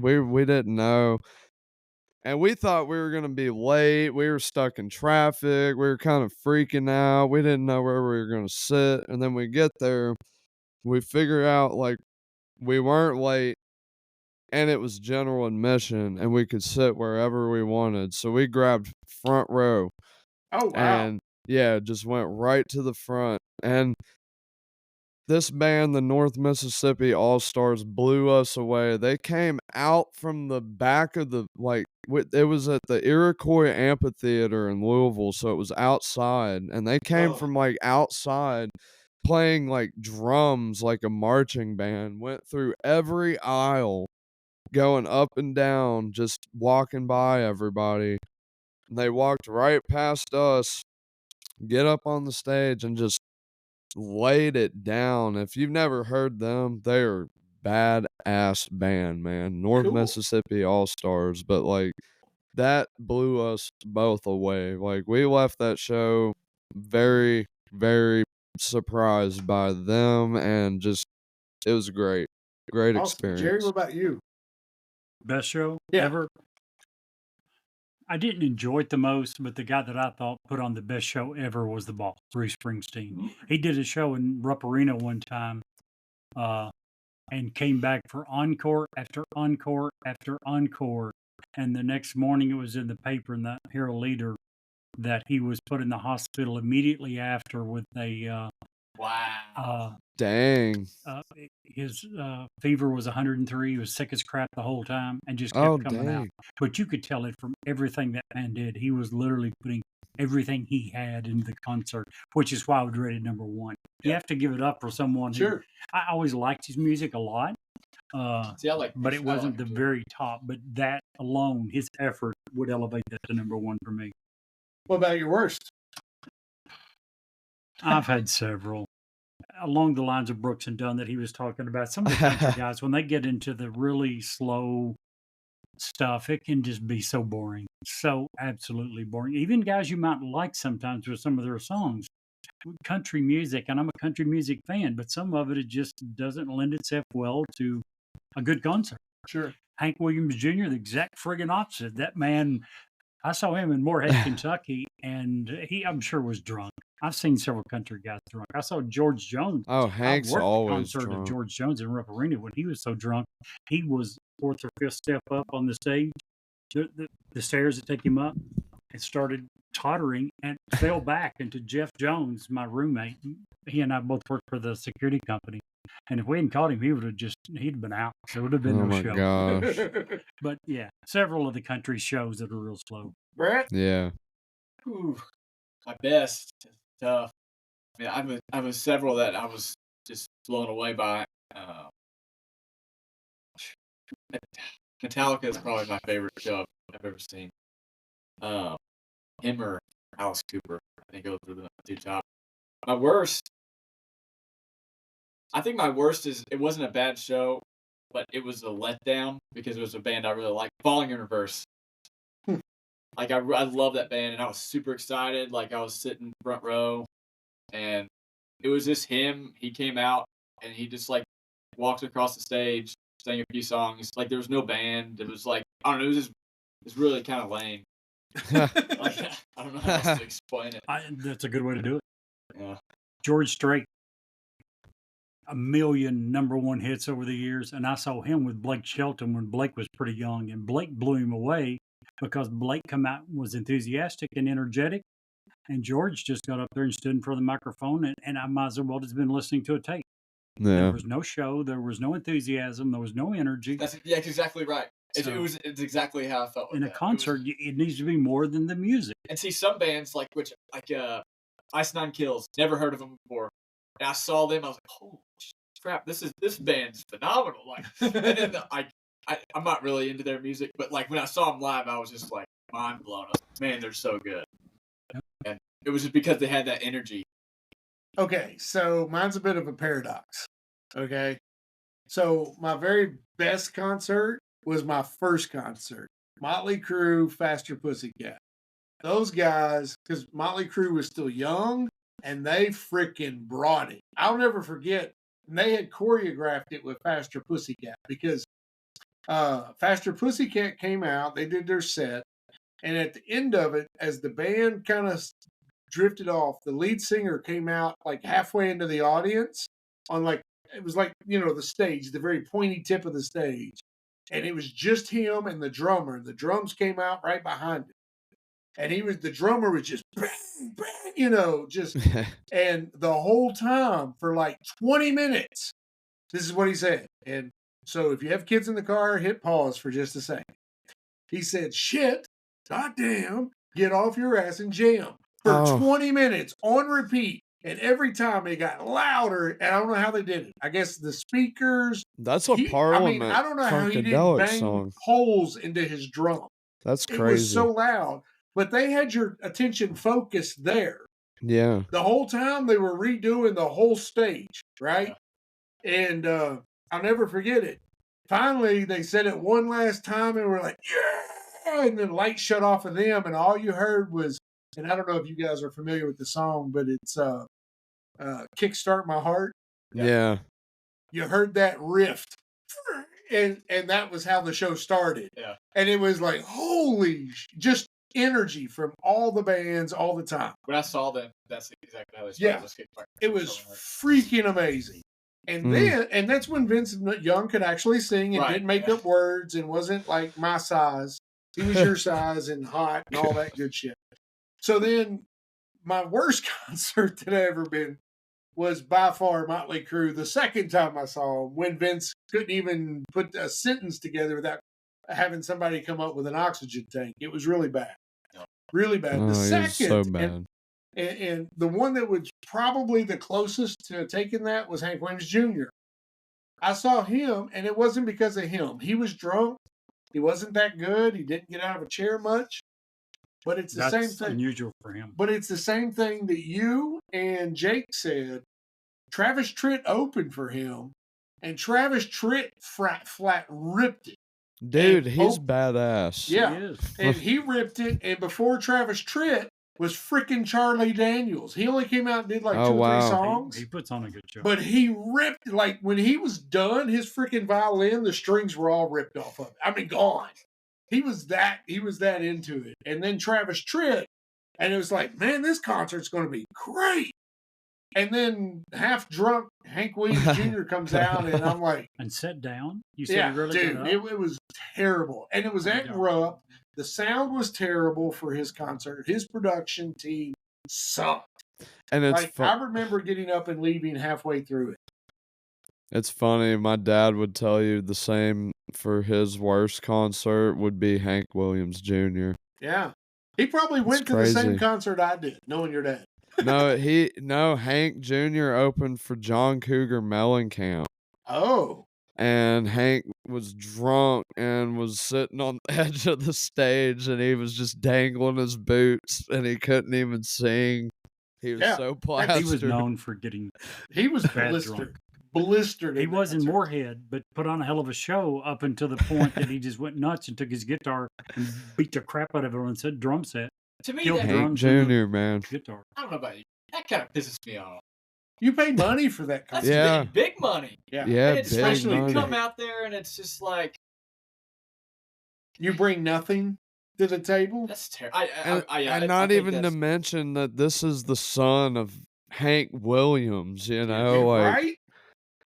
we didn't know, and we thought we were gonna be late. We were stuck in traffic. We were kind of freaking out. We didn't know where we were gonna sit, and then we get there. We figure out like we weren't late, and it was general admission, and we could sit wherever we wanted. So we grabbed front row. Oh, wow. And yeah, just went right to the front. And this band, the North Mississippi All Stars, blew us away. They came out from the back of the it was at the Iroquois Amphitheater in Louisville, so it was outside, and they came Oh. from like outside playing like drums like a marching band, went through every aisle, going up and down, just walking by everybody. And they walked right past us, get up on the stage, and just laid it down. If you've never heard them, they're badass band, man. North Cool. Mississippi All Stars, but like that blew us both away. Like we left that show very, very surprised by them, and just it was great, great Awesome. Jerry, experience. what about you? Best show Yeah. ever. I didn't enjoy it the most, but the guy that I thought put on the best show ever was the boss, Bruce Springsteen. He did a show in Rupp Arena one time, and came back for encore after encore after encore. And the next morning, it was in the paper in the Herald Leader that he was put in the hospital immediately after with a Wow. Dang. His fever was 103. He was sick as crap the whole time and just Oh, kept coming out. dang. But you could tell it from everything that man did. He was literally putting everything he had into the concert, which is why I would rate it number one. You have to give it up for someone who Sure. I always liked his music a lot. See, but it wasn't the very top. But that alone, his effort would elevate that to number one for me. What about your worst? I've had several along the lines of Brooks and Dunn that he was talking about. Some of the country guys, when they get into the really slow stuff, it can just be so boring, so absolutely boring. Even guys you might like sometimes with some of their songs, country music, and I'm a country music fan, but some of it just doesn't lend itself well to a good concert. Sure. Hank Williams Jr., the exact friggin' opposite. That man, I saw him in Morehead, Kentucky, and he, I'm sure, was drunk. I've seen several country guys drunk. I saw George Jones. Oh, I Hank's worked always the concert drunk. of George Jones in Rupp Arena when he was so drunk. He was fourth or fifth step up on the stage, the stairs that take him up, and started tottering and fell back into Jeff Jones, my roommate. He and I both worked for the security company. And if we hadn't caught him, he'd been out. There would have been Oh no my show. gosh. But yeah, several of the country shows that are real slow. Brett? Yeah. Ooh, my best. Tough. I mean, I was several that I was just blown away by. Metallica is probably my favorite show I've ever seen. Him or Alice Cooper, I think those are the two top. My worst. I think my worst is it wasn't a bad show, but it was a letdown because it was a band I really liked. Falling in Reverse. Like I love that band, and I was super excited. Like I was sitting front row, and it was just him. He came out and he just like walked across the stage, sang a few songs. Like there was no band. It was like I don't know. It's really kind of lame. Like I don't know how else to explain it. That's a good way to do it. Yeah. George Strait, a million number one hits over the years, and I saw him with Blake Shelton when Blake was pretty young, and Blake blew him away because Blake come out and was enthusiastic and energetic, and George just got up there and stood in front of the microphone, and I might as well have been listening to a tape. There Yeah. was no show, there was no enthusiasm, there was no energy. That's exactly right. It's exactly how I felt. In a concert, it needs to be more than the music. And see some bands like Ice Nine Kills, never heard of them before. And I saw them, I was like, holy crap, this band's phenomenal. Like, and then I'm not really into their music, but like when I saw them live, I was just like mind blown. I was like, man, they're so good. And it was just because they had that energy. Okay, so mine's a bit of a paradox. Okay, so my very best concert was my first concert. Motley Crue, Faster Pussycat. Those guys, because Motley Crue was still young, and they freaking brought it. I'll never forget, they had choreographed it with Faster Pussycat because Faster Pussycat came out, they did their set, and at the end of it, as the band kind of drifted off, the lead singer came out like halfway into the audience on it was like, the stage, the very pointy tip of the stage. And it was just him and the drummer. The drums came out right behind him. And the drummer was just bang, bang, and the whole time for like 20 minutes, this is what he said. And so if you have kids in the car, hit pause for just a second. He said, shit, goddamn, get off your ass and jam for 20 minutes on repeat. And every time it got louder, and I don't know how they did it. I guess the speakers. That's a Parliament. I don't know how he didn't bang song. holes into his drum. That's crazy. It was so loud. But they had your attention focused there. Yeah. The whole time they were redoing the whole stage, right? And I'll never forget it. Finally, they said it one last time, and we're like, yeah! And then lights shut off of them, and all you heard was, and I don't know if you guys are familiar with the song, but it's Kickstart My Heart. Yeah. You heard that riff. And that was how the show started. Yeah. And it was like, holy, just energy from all the bands all the time. When I saw them, that's exactly how they started. Yeah. It was freaking amazing. And then, that's when Vincent Young could actually sing and didn't make up words and wasn't like my size. He was your size and hot and all that good shit. So then my worst concert that I ever been was by far Motley Crue the second time I saw him, when Vince couldn't even put a sentence together without having somebody come up with an oxygen tank. It was really bad. Really bad. Oh, The he was so second, bad. and the one that was probably the closest to taking that was Hank Williams Jr. I saw him, and it wasn't because of him. He was drunk. He wasn't that good. He didn't get out of a chair much. But it's the same thing. Unusual for him. But it's the same thing that you and Jake said. Travis Tritt opened for him, and Travis Tritt flat ripped it. Dude, he's badass. Yeah, He is. and he ripped it. And before Travis Tritt was freaking Charlie Daniels. He only came out and did like 2 or 3 songs. He puts on a good show. But he ripped, like when he was done, his freaking violin, the strings were all ripped off of it. I mean, gone. He was that into it. And then Travis Tritt, and it was like, man, this concert's going to be great. And then half drunk Hank Williams Jr. comes out, and I'm like, and sit down. You said yeah, he really dude, got up? it was terrible, and it was at Rupp. The sound was terrible for his concert. His production team sucked. And it's I remember getting up and leaving halfway through it. It's funny. My dad would tell you the same for his worst concert would be Hank Williams Jr. Yeah, he probably went to the same concert I did, knowing your dad. No, Hank Jr. opened for John Cougar Mellencamp. Oh. And Hank was drunk and was sitting on the edge of the stage, and he was just dangling his boots, and he couldn't even sing. He was so plastered. He was known for getting he was blistered. He was in Moorhead, but put on a hell of a show up until the point that he just went nuts and took his guitar and beat the crap out of it on a drum set. To me, Hank Jr., man. Guitar. I don't know about you. That kind of pisses me off. You pay money for that concert. That's big money. Yeah, and especially you come out there and it's just like you bring nothing to the table. That's terrible. And not even to mention that this is the son of Hank Williams. You know, like right?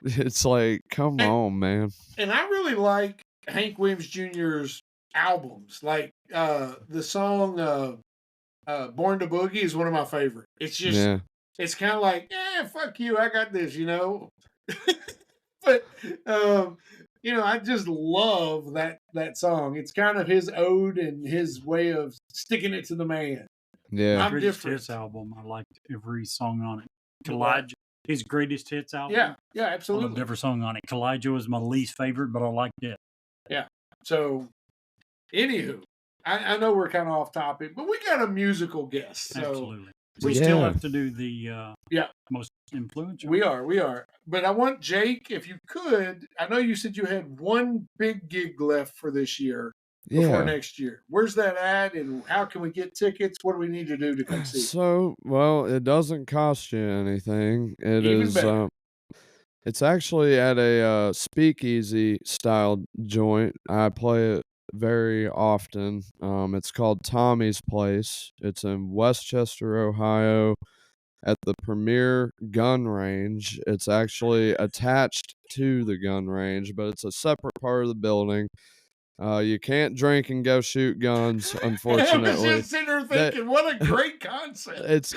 It's like, come on, man. And I really like Hank Williams Jr.'s albums. Like the song "Born to Boogie" is one of my favorite. It's just. It's kind of like, fuck you, I got this, you know. But I just love that song. It's kind of his ode and his way of sticking it to the man. Yeah, I'm different. Hits album, I liked every song on it. Kalijah, his greatest hits album. Yeah, absolutely. I loved every song on it. Kalijah was my least favorite, but I liked it. Yeah. So, anywho, I know we're kind of off topic, but we got a musical guest. So. Absolutely. We still have to do the most influential. We are. But I want Jake, if you could, I know you said you had one big gig left for this year before next year. Where's that at, and how can we get tickets? What do we need to do to come see? So, well, it doesn't cost you anything. It's actually at a speakeasy style joint. I play it very often. It's called Tommy's Place. It's in Westchester, Ohio, at the Premier Gun Range. It's actually attached to the gun range, but it's a separate part of the building. You can't drink and go shoot guns, unfortunately. I was just sitting there thinking, what a great concept.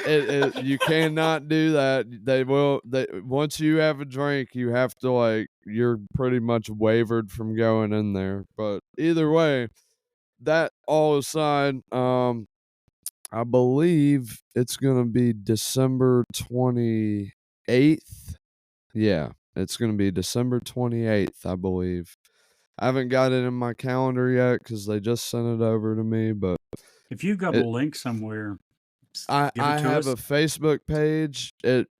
You cannot do that. Once you have a drink, you have to you're pretty much wavered from going in there. But either way, that all aside, I believe it's gonna be December 28th. Yeah, it's gonna be December 28th, I believe. I haven't got it in my calendar yet because they just sent it over to me. But if you got a link somewhere, I have a Facebook page.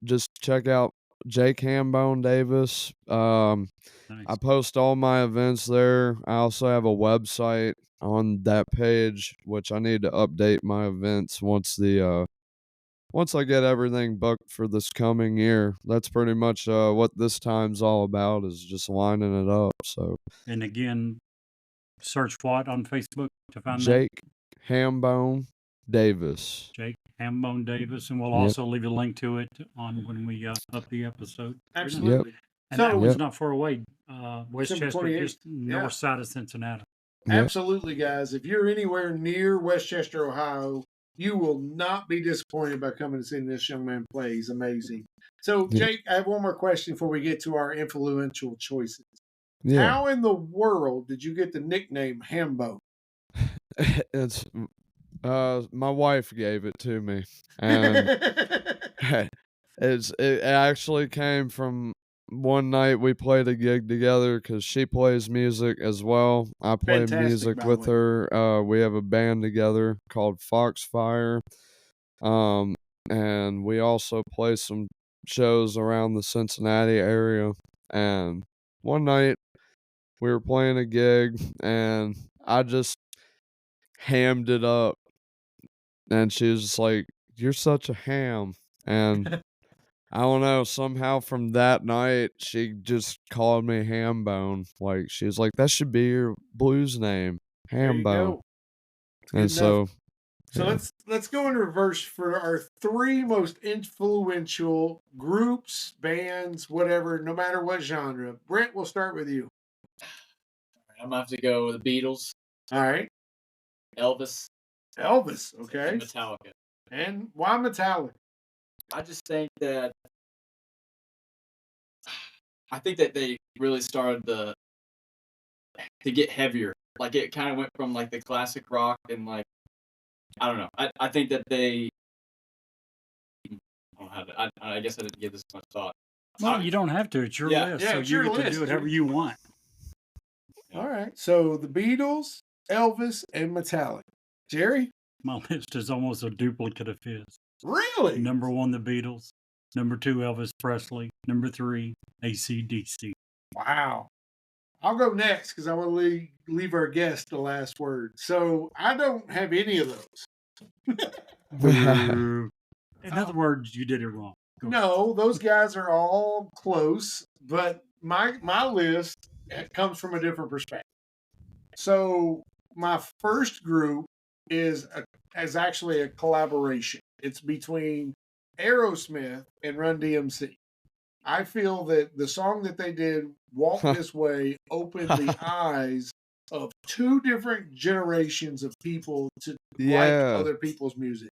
Just check out Jake Hambone Davis. Nice. I post all my events there. I also have a website on that page, which I need to update my events once I get everything booked for this coming year. That's pretty much what this time's all about, is just lining it up. So, and again, search what on Facebook to find Jake Hambone Davis. Jake Hambone Davis, and we'll also leave a link to it on when we up the episode. Absolutely. And that one's not far away. Westchester, just north side of Cincinnati. Absolutely, guys. If you're anywhere near Westchester, Ohio, You will not be disappointed by coming and seeing this young man play. He's amazing. So, Jake, I have one more question before we get to our influential choices. Yeah. How in the world did you get the nickname Hambone? It's my wife gave it to me, and it actually came from one night we played a gig together because she plays music as well. I play Fantastic, music by the with way. her. We have a band together called Foxfire, and we also play some shows around the Cincinnati area. And one night we were playing a gig, and I just hammed it up, and she was just like, "You're such a ham," and I don't know, somehow from that night, she just called me Hambone. Like, she was like, "That should be your blues name, There you Hambone." go. And Good enough. So yeah. let's go in reverse for our three most influential groups, bands, whatever, no matter what genre. Brent, we'll start with you. I'm gonna have to go with the Beatles, All right. Elvis, Elvis, okay. and Metallica. And why Metallica? I just think that they really started to get heavier. Like it kind of went from like the classic rock and like I don't know. I think that they. I don't have it. I guess I didn't give this much thought. Well, you don't have to. It's your list, Yeah, so it's you your get to list, do it however dude. you want. All right. So the Beatles, Elvis, and Metallica. Jerry? My list is almost a duplicate of his. Really? Number 1, the Beatles. Number 2, Elvis Presley. Number 3, AC/DC. Wow. I'll go next because I want to leave our guest the last word. So I don't have any of those. In other words, you did it wrong. Go ahead. No, those guys are all close, but my list comes from a different perspective. So my first group is actually a collaboration. It's between Aerosmith and Run DMC. I feel that the song that they did, Walk This Way, opened the eyes of two different generations of people to like other people's music.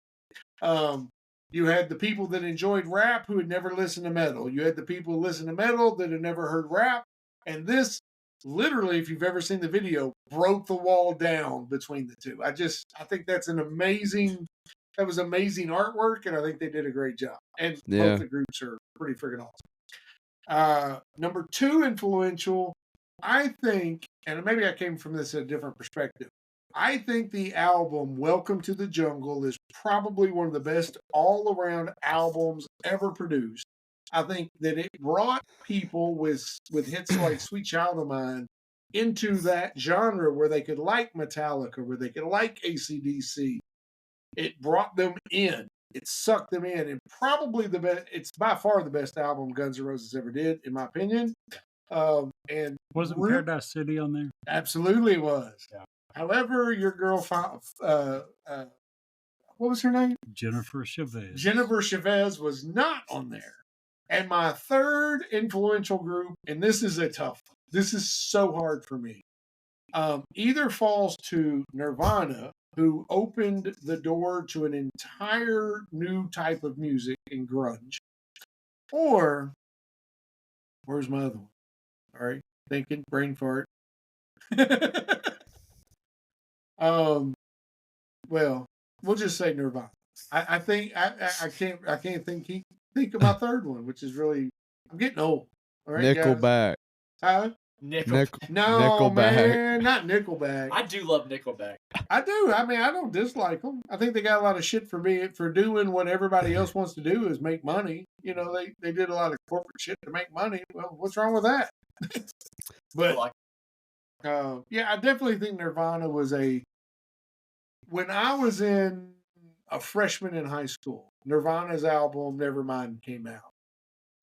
You had the people that enjoyed rap who had never listened to metal. You had the people who listened to metal that had never heard rap. And this, literally, if you've ever seen the video, broke the wall down between the two. I think that's amazing artwork, and I think they did a great job. And both the groups are pretty freaking awesome. Number 2 influential, I think, and maybe I came from this at a different perspective. I think the album Welcome to the Jungle is probably one of the best all-around albums ever produced. I think that it brought people with hits like Sweet Child of Mine into that genre where they could like Metallica, where they could like AC/DC. It brought them in. It sucked them in. And probably the best, it's by far the best album Guns N' Roses ever did, in my opinion. And wasn't Paradise City on there? Absolutely was. Yeah. However, your girl, what was her name? Jennifer Chavez. Jennifer Chavez was not on there. And my third influential group, and this is a tough one. This is so hard for me. Either falls to Nirvana, who opened the door to an entire new type of music in grunge, or where's my other one? All right, thinking, brain fart. Well, we'll just say Nirvana. I think I can't think of my third one, which is really, I'm getting old. All right, Nickelback. Huh? No, Nickelback. Man, not Nickelback. I do love Nickelback. I do. I mean, I don't dislike them. I think they got a lot of shit for doing what everybody else wants to do is make money. You know, they did a lot of corporate shit to make money. Well, what's wrong with that? But yeah, I definitely think Nirvana was when I was a freshman in high school, Nirvana's album Nevermind came out.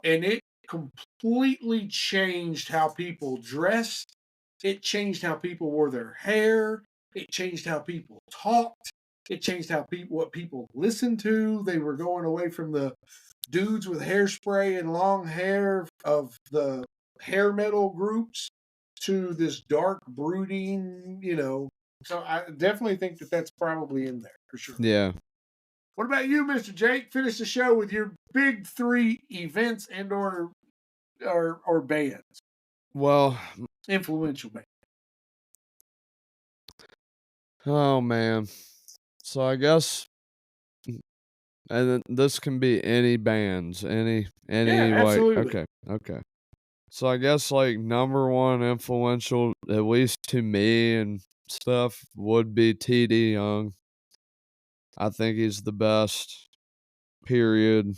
And it completely changed how people dressed. It changed how people wore their hair. It changed how people talked. It changed what people listened to. They were going away from the dudes with hairspray and long hair of the hair metal groups to this dark, brooding, So I definitely think that that's probably in there for sure. Yeah. What about you, Mr. Jake? Finish the show with your big 3 events and or bands, Well, influential bands. oh man. So I guess, and then this can be any bands, any Yeah, like, absolutely. okay. So I guess like number one influential, at least to me and stuff, would be TD Young. I think he's the best, period,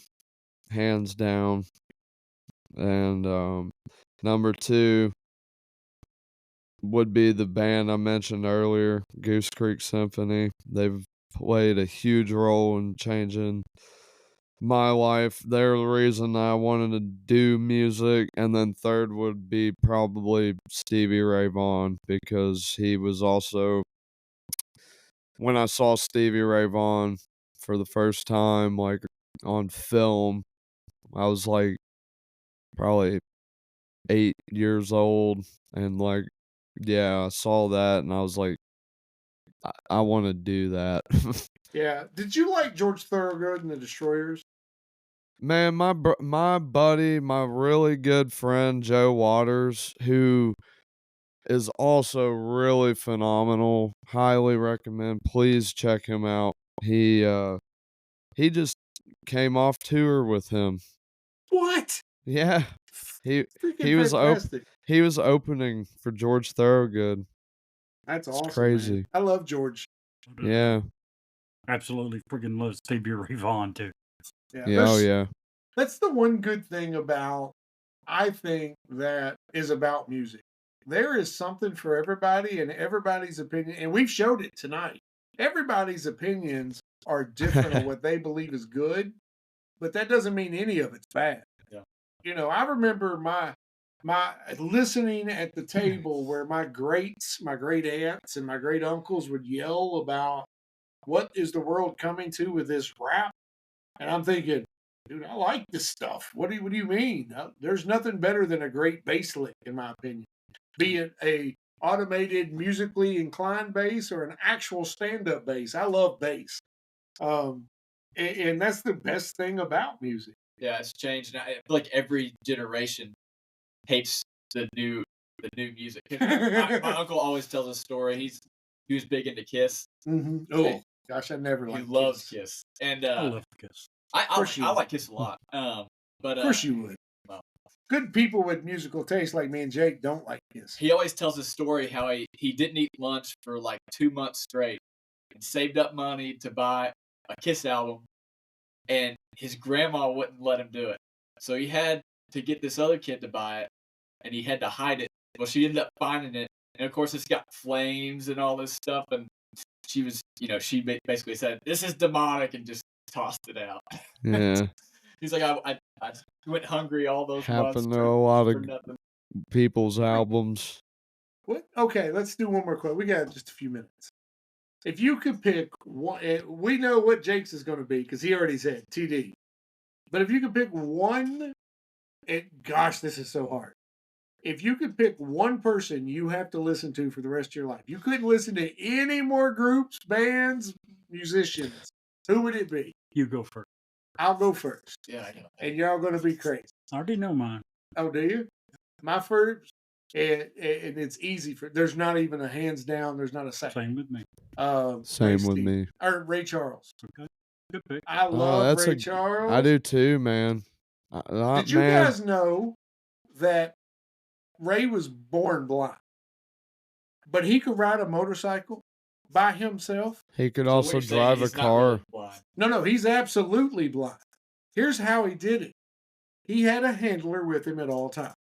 hands down. And number two would be the band I mentioned earlier, Goose Creek Symphony. They've played a huge role in changing my life. They're the reason I wanted to do music. And then third would be probably Stevie Ray Vaughan, because he was also, when I saw Stevie Ray Vaughan for the first time, like on film, I was like probably 8 years old. And like, yeah, I saw that and I was like, I want to do that. Yeah. Did you like George Thorogood and the Destroyers? Man, my buddy, my really good friend Joe Waters, who is also really phenomenal. Highly recommend. Please check him out. He just came off tour with him. What? Yeah. He Freaking he was fantastic. he was opening for George Thorogood. That's It's awesome. crazy. Man. I love George. Yeah. Absolutely freaking love Stevie Ray Vaughan too. Yeah, oh yeah. That's the one good thing about, I think, that is about music. There is something for everybody and everybody's opinion, and we've showed it tonight. Everybody's opinions are different on what they believe is good, but that doesn't mean any of it's bad. Yeah. You know, I remember my listening at the table where my great aunts and my great uncles would yell about what is the world coming to with this rap, and I'm thinking, dude, I like this stuff. What do you mean? There's nothing better than a great bass lick, in my opinion. Be it a automated musically inclined bass or an actual stand-up bass. I love bass. And that's the best thing about music. Yeah, it's changed. And I feel like every generation hates the new music. My uncle always tells a story. He was big into Kiss. Mm-hmm. Oh gosh, I never liked He loves Kiss. And I love Kiss. I like Kiss a lot. But of course you would. Well, good people with musical taste like me and Jake don't like Kiss. He always tells a story how he didn't eat lunch for like 2 months straight and saved up money to buy a Kiss album, and his grandma wouldn't let him do it. So he had to get this other kid to buy it, and he had to hide it. Well, she ended up finding it, and of course it's got flames and all this stuff, and she was, she basically said, "This is demonic," and just tossed it out. Yeah. He's like, I went hungry all those months. Happened to a lot of nothing. people's albums. What? Okay, let's do one more question. We got just a few minutes. If you could pick one, we know what Jake's is going to be because he already said TD. But if you could pick one, gosh, this is so hard. If you could pick one person you have to listen to for the rest of your life, you couldn't listen to any more groups, bands, musicians. Who would it be? You go first. I'll go first. Yeah, I know. And y'all going to be crazy. I already know mine. Oh, do you? My first, and it's easy for. There's not even a hands down. There's not a second. Same with me. Same with me. Or Ray Charles. Okay. Good pick. I love Ray Charles. Charles. I do too, man. Did you guys know that Ray was born blind, but he could ride a motorcycle by himself? He could also drive a car. No, he's absolutely blind. Here's how he did it. He had a handler with him at all times.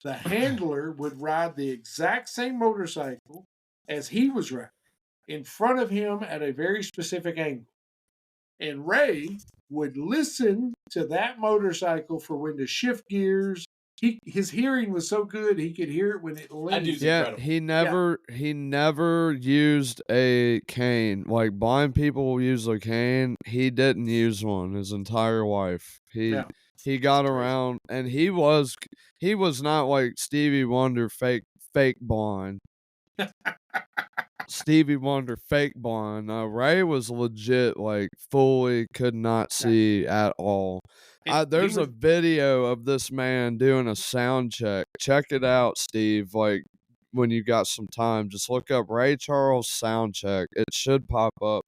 The handler would ride the exact same motorcycle as he was riding in front of him at a very specific angle. And Ray would listen to that motorcycle for when to shift gears. His hearing was so good he could hear it when it leaned. Yeah, he never used a cane. Like blind people will use a cane. He didn't use one his entire life. He got around, and he was not like Stevie Wonder fake blind. Stevie Wonder fake blonde. Ray was legit, like fully could not see at all. There's a video of this man doing a sound check. Check it out, Steve. Like when you got some time, just look up Ray Charles sound check. It should pop up.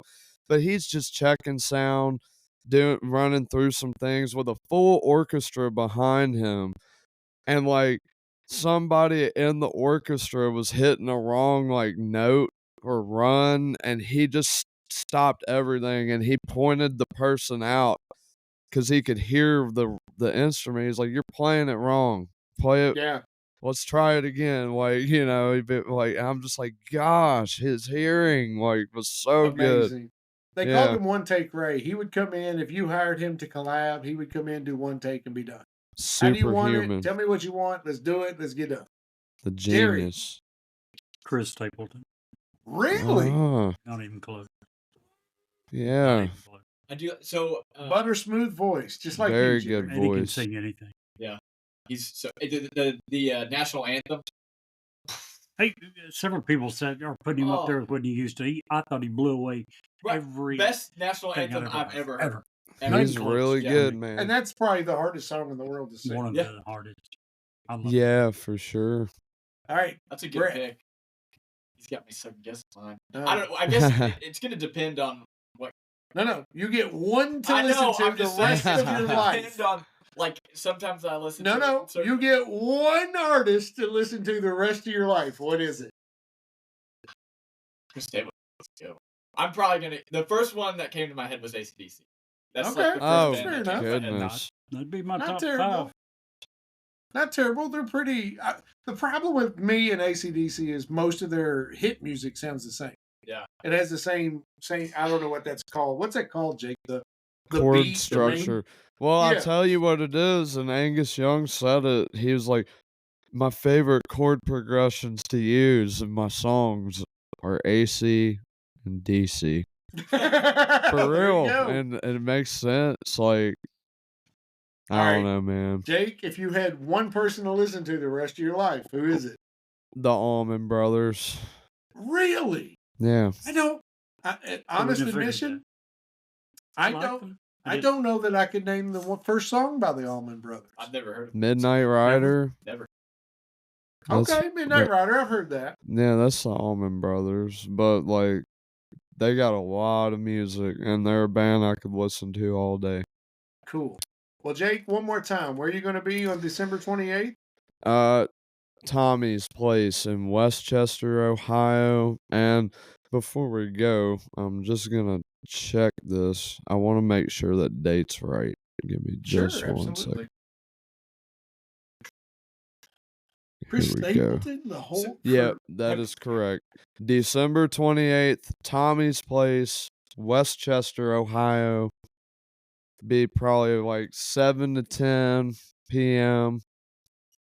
But he's just checking sound, running through some things with a full orchestra behind him. And like somebody in the orchestra was hitting a wrong like note or run, and he just stopped everything and he pointed the person out because he could hear the instrument. He's like, "You're playing it wrong. Play it. Yeah. Let's try it again." Like, like I'm just like, gosh, his hearing like was so good. Amazing. They called him One Take Ray. He would come in, if you hired him to collab, he would come in, do one take, and be done. How do you want Superhuman. it? Tell me what you want. Let's do it. Let's get done. The Jerry. genius. Chris Stapleton. Really? Not even close. Not Yeah. even close. I do. So Butter smooth voice, just like Very you, Jerry. good And he can voice. sing anything. he's so the national anthem. Hey, several people said or putting him up there with what he used to. I thought he blew away Right. every Best national thing anthem I've ever heard. Not He's even close. really Yeah. good, man. And that's probably the hardest song in the world to sing. One of Yeah. the hardest. I love Yeah, for sure. All right. That's a good Brett. pick. He's got me second guessing mine. Uh, I don't. I guess it's going to depend on what. No. You get one to I listen know. to I'm the just rest saying, of it's your gonna life. depend on, like, sometimes I listen. to No. certain- You get one artist to listen to the rest of your life. What is it? Chris Stapleton. Let's go. I'm probably gonna. The first one that came to my head was AC/DC. That's Okay. like the first Oh, band fair that came to my head. goodness. That'd be my Not top terrible. 5. Not terrible. They're pretty. The problem with me and AC/DC is most of their hit music sounds the same. Yeah. It has the same. I don't know what that's called. What's that called, Jake? The Chord beat, the main- structure. Well, Yeah. I'll tell you what it is, and Angus Young said it. He was like, my favorite chord progressions to use in my songs are AC and DC. For There you real. go. And it makes sense. Like, All I right. don't know, man. Jake, if you had one person to listen to the rest of your life, who is it? The Allman Brothers. Really? Yeah. I don't. Honest figured admission, I like don't. them. I don't know that I could name the first song by the Allman Brothers. I've never heard of it. Midnight Rider. Never. That's- Okay, Midnight that- Rider. I've heard that. Yeah, that's the Allman Brothers. But, like, they got a lot of music, and they're a band I could listen to all day. Cool. Well, Jake, one more time. Where are you going to be on December 28th? Tommy's Place in Westchester, Ohio. And before we go, I'm just gonna check this. I want to make sure that date's right. Give me just Sure, one absolutely. second. Chris Here we go. Stapleton, the whole. Yep, that is correct. December 28th, Tommy's Place, Westchester, Ohio. Be probably like 7 to 10 p.m.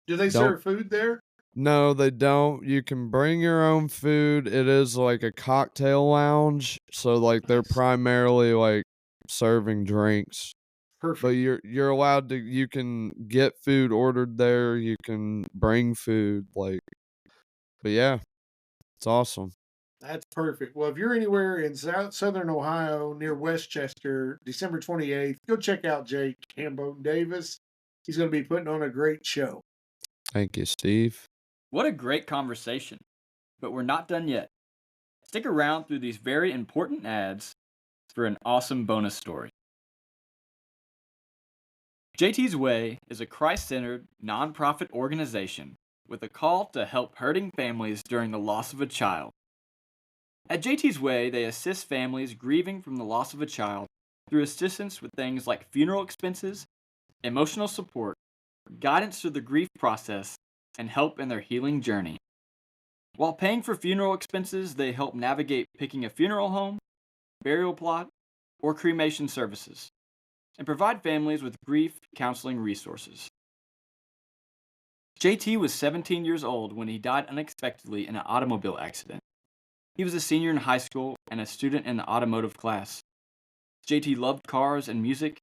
Do they Don't- serve food there? No, they don't. You can bring your own food. It is like a cocktail lounge, so like they're Nice. primarily like serving drinks. Perfect. But you're allowed to. You can get food ordered there. You can bring food. Like, but yeah, it's awesome. That's perfect. Well, if you're anywhere in southern Ohio near Westchester, December 28th, go check out Jake Hambone Davis. He's going to be putting on a great show. Thank you, Steve. What a great conversation. But we're not done yet. Stick around through these very important ads for an awesome bonus story. JT's Way is a Christ-centered, nonprofit organization with a call to help hurting families during the loss of a child. At JT's Way, they assist families grieving from the loss of a child through assistance with things like funeral expenses, emotional support, guidance through the grief process, and help in their healing journey. While paying for funeral expenses, they help navigate picking a funeral home, burial plot, or cremation services, and provide families with grief counseling resources. JT was 17 years old when he died unexpectedly in an automobile accident. He was a senior in high school and a student in the automotive class. JT loved cars and music,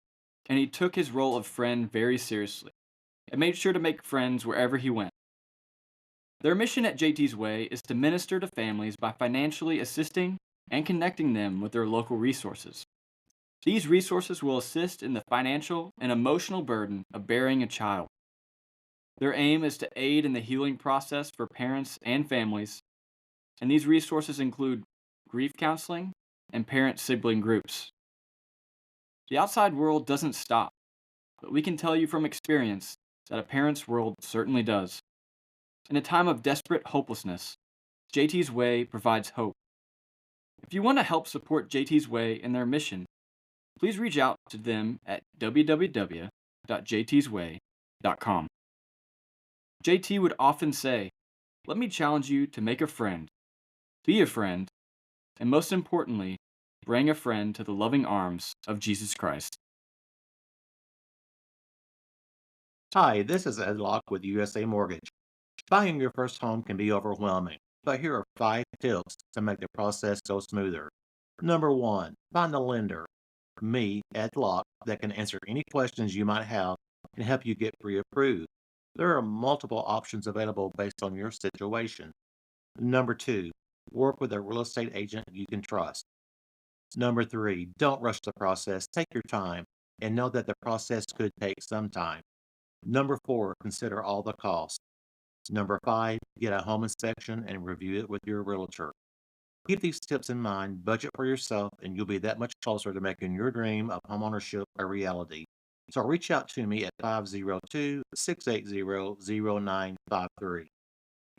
and he took his role of friend very seriously and made sure to make friends wherever he went. Their mission at JT's Way is to minister to families by financially assisting and connecting them with their local resources. These resources will assist in the financial and emotional burden of bearing a child. Their aim is to aid in the healing process for parents and families, and these resources include grief counseling and parent-sibling groups. The outside world doesn't stop, but we can tell you from experience that a parent's world certainly does. In a time of desperate hopelessness, JT's Way provides hope. If you want to help support JT's Way in their mission, please reach out to them at www.jtsway.com. JT would often say, "Let me challenge you to make a friend, be a friend, and most importantly, bring a friend to the loving arms of Jesus Christ." Hi, this is Ed Locke with USA Mortgage. Buying your first home can be overwhelming, but here are 5 tips to make the process go smoother. Number 1, find a lender, me, Ed Locke, that can answer any questions you might have and help you get pre-approved. There are multiple options available based on your situation. Number 2, work with a real estate agent you can trust. Number 3, don't rush the process. Take your time and know that the process could take some time. Number 4, consider all the costs. Number 5, get a home inspection and review it with your realtor. Keep these tips in mind, budget for yourself, and you'll be that much closer to making your dream of homeownership a reality. So reach out to me at 502-680-0953.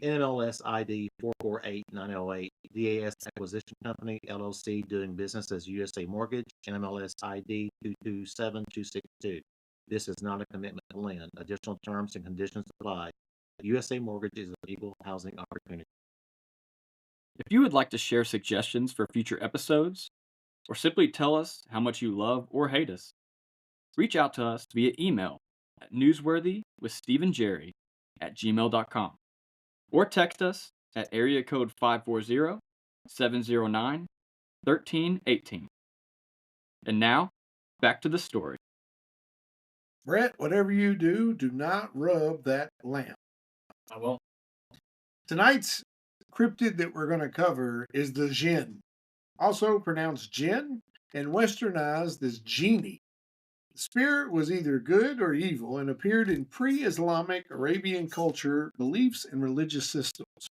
NMLS ID 448908, DAS Acquisition Company, LLC, doing business as USA Mortgage, NMLS ID 227262. This is not a commitment to lend. Additional terms and conditions apply. USA Mortgage is an equal housing opportunity. If you would like to share suggestions for future episodes, or simply tell us how much you love or hate us, reach out to us via email at newsworthywithsteveandjerry@gmail.com or text us at area code 540-709-1318. And now, back to the story. Brett, whatever you do, do not rub that lamp. I won't. Tonight's cryptid that we're going to cover is the jinn, also pronounced jinn and westernized as genie. The spirit was either good or evil and appeared in pre-Islamic Arabian culture, beliefs, and religious systems.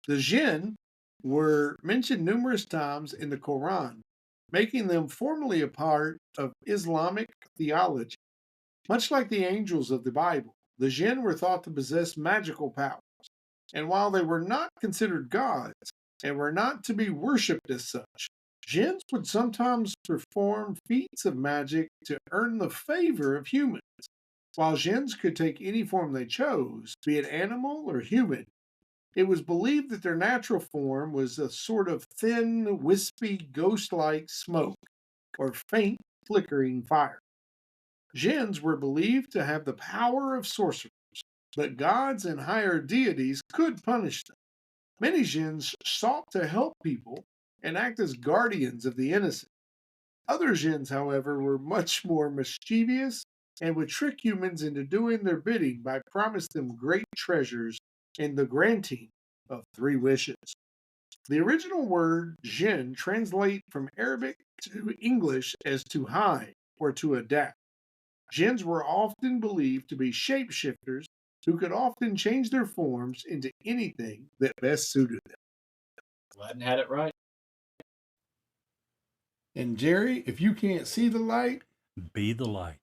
The jinn were mentioned numerous times in the Quran, making them formally a part of Islamic theology. Much like the angels of the Bible, the jinn were thought to possess magical powers, and while they were not considered gods and were not to be worshipped as such, jinns would sometimes perform feats of magic to earn the favor of humans. While jinns could take any form they chose, be it animal or human, it was believed that their natural form was a sort of thin, wispy, ghost-like smoke or faint, flickering fire. Jinns were believed to have the power of sorcerers, but gods and higher deities could punish them. Many jinns sought to help people and act as guardians of the innocent. Other jinns, however, were much more mischievous and would trick humans into doing their bidding by promising them great treasures and the granting of 3 wishes. The original word jinn translates from Arabic to English as to hide or to adapt. Jinns were often believed to be shapeshifters who could often change their forms into anything that best suited them. Gladden had it right. And Jerry, if you can't see the light, Be the light.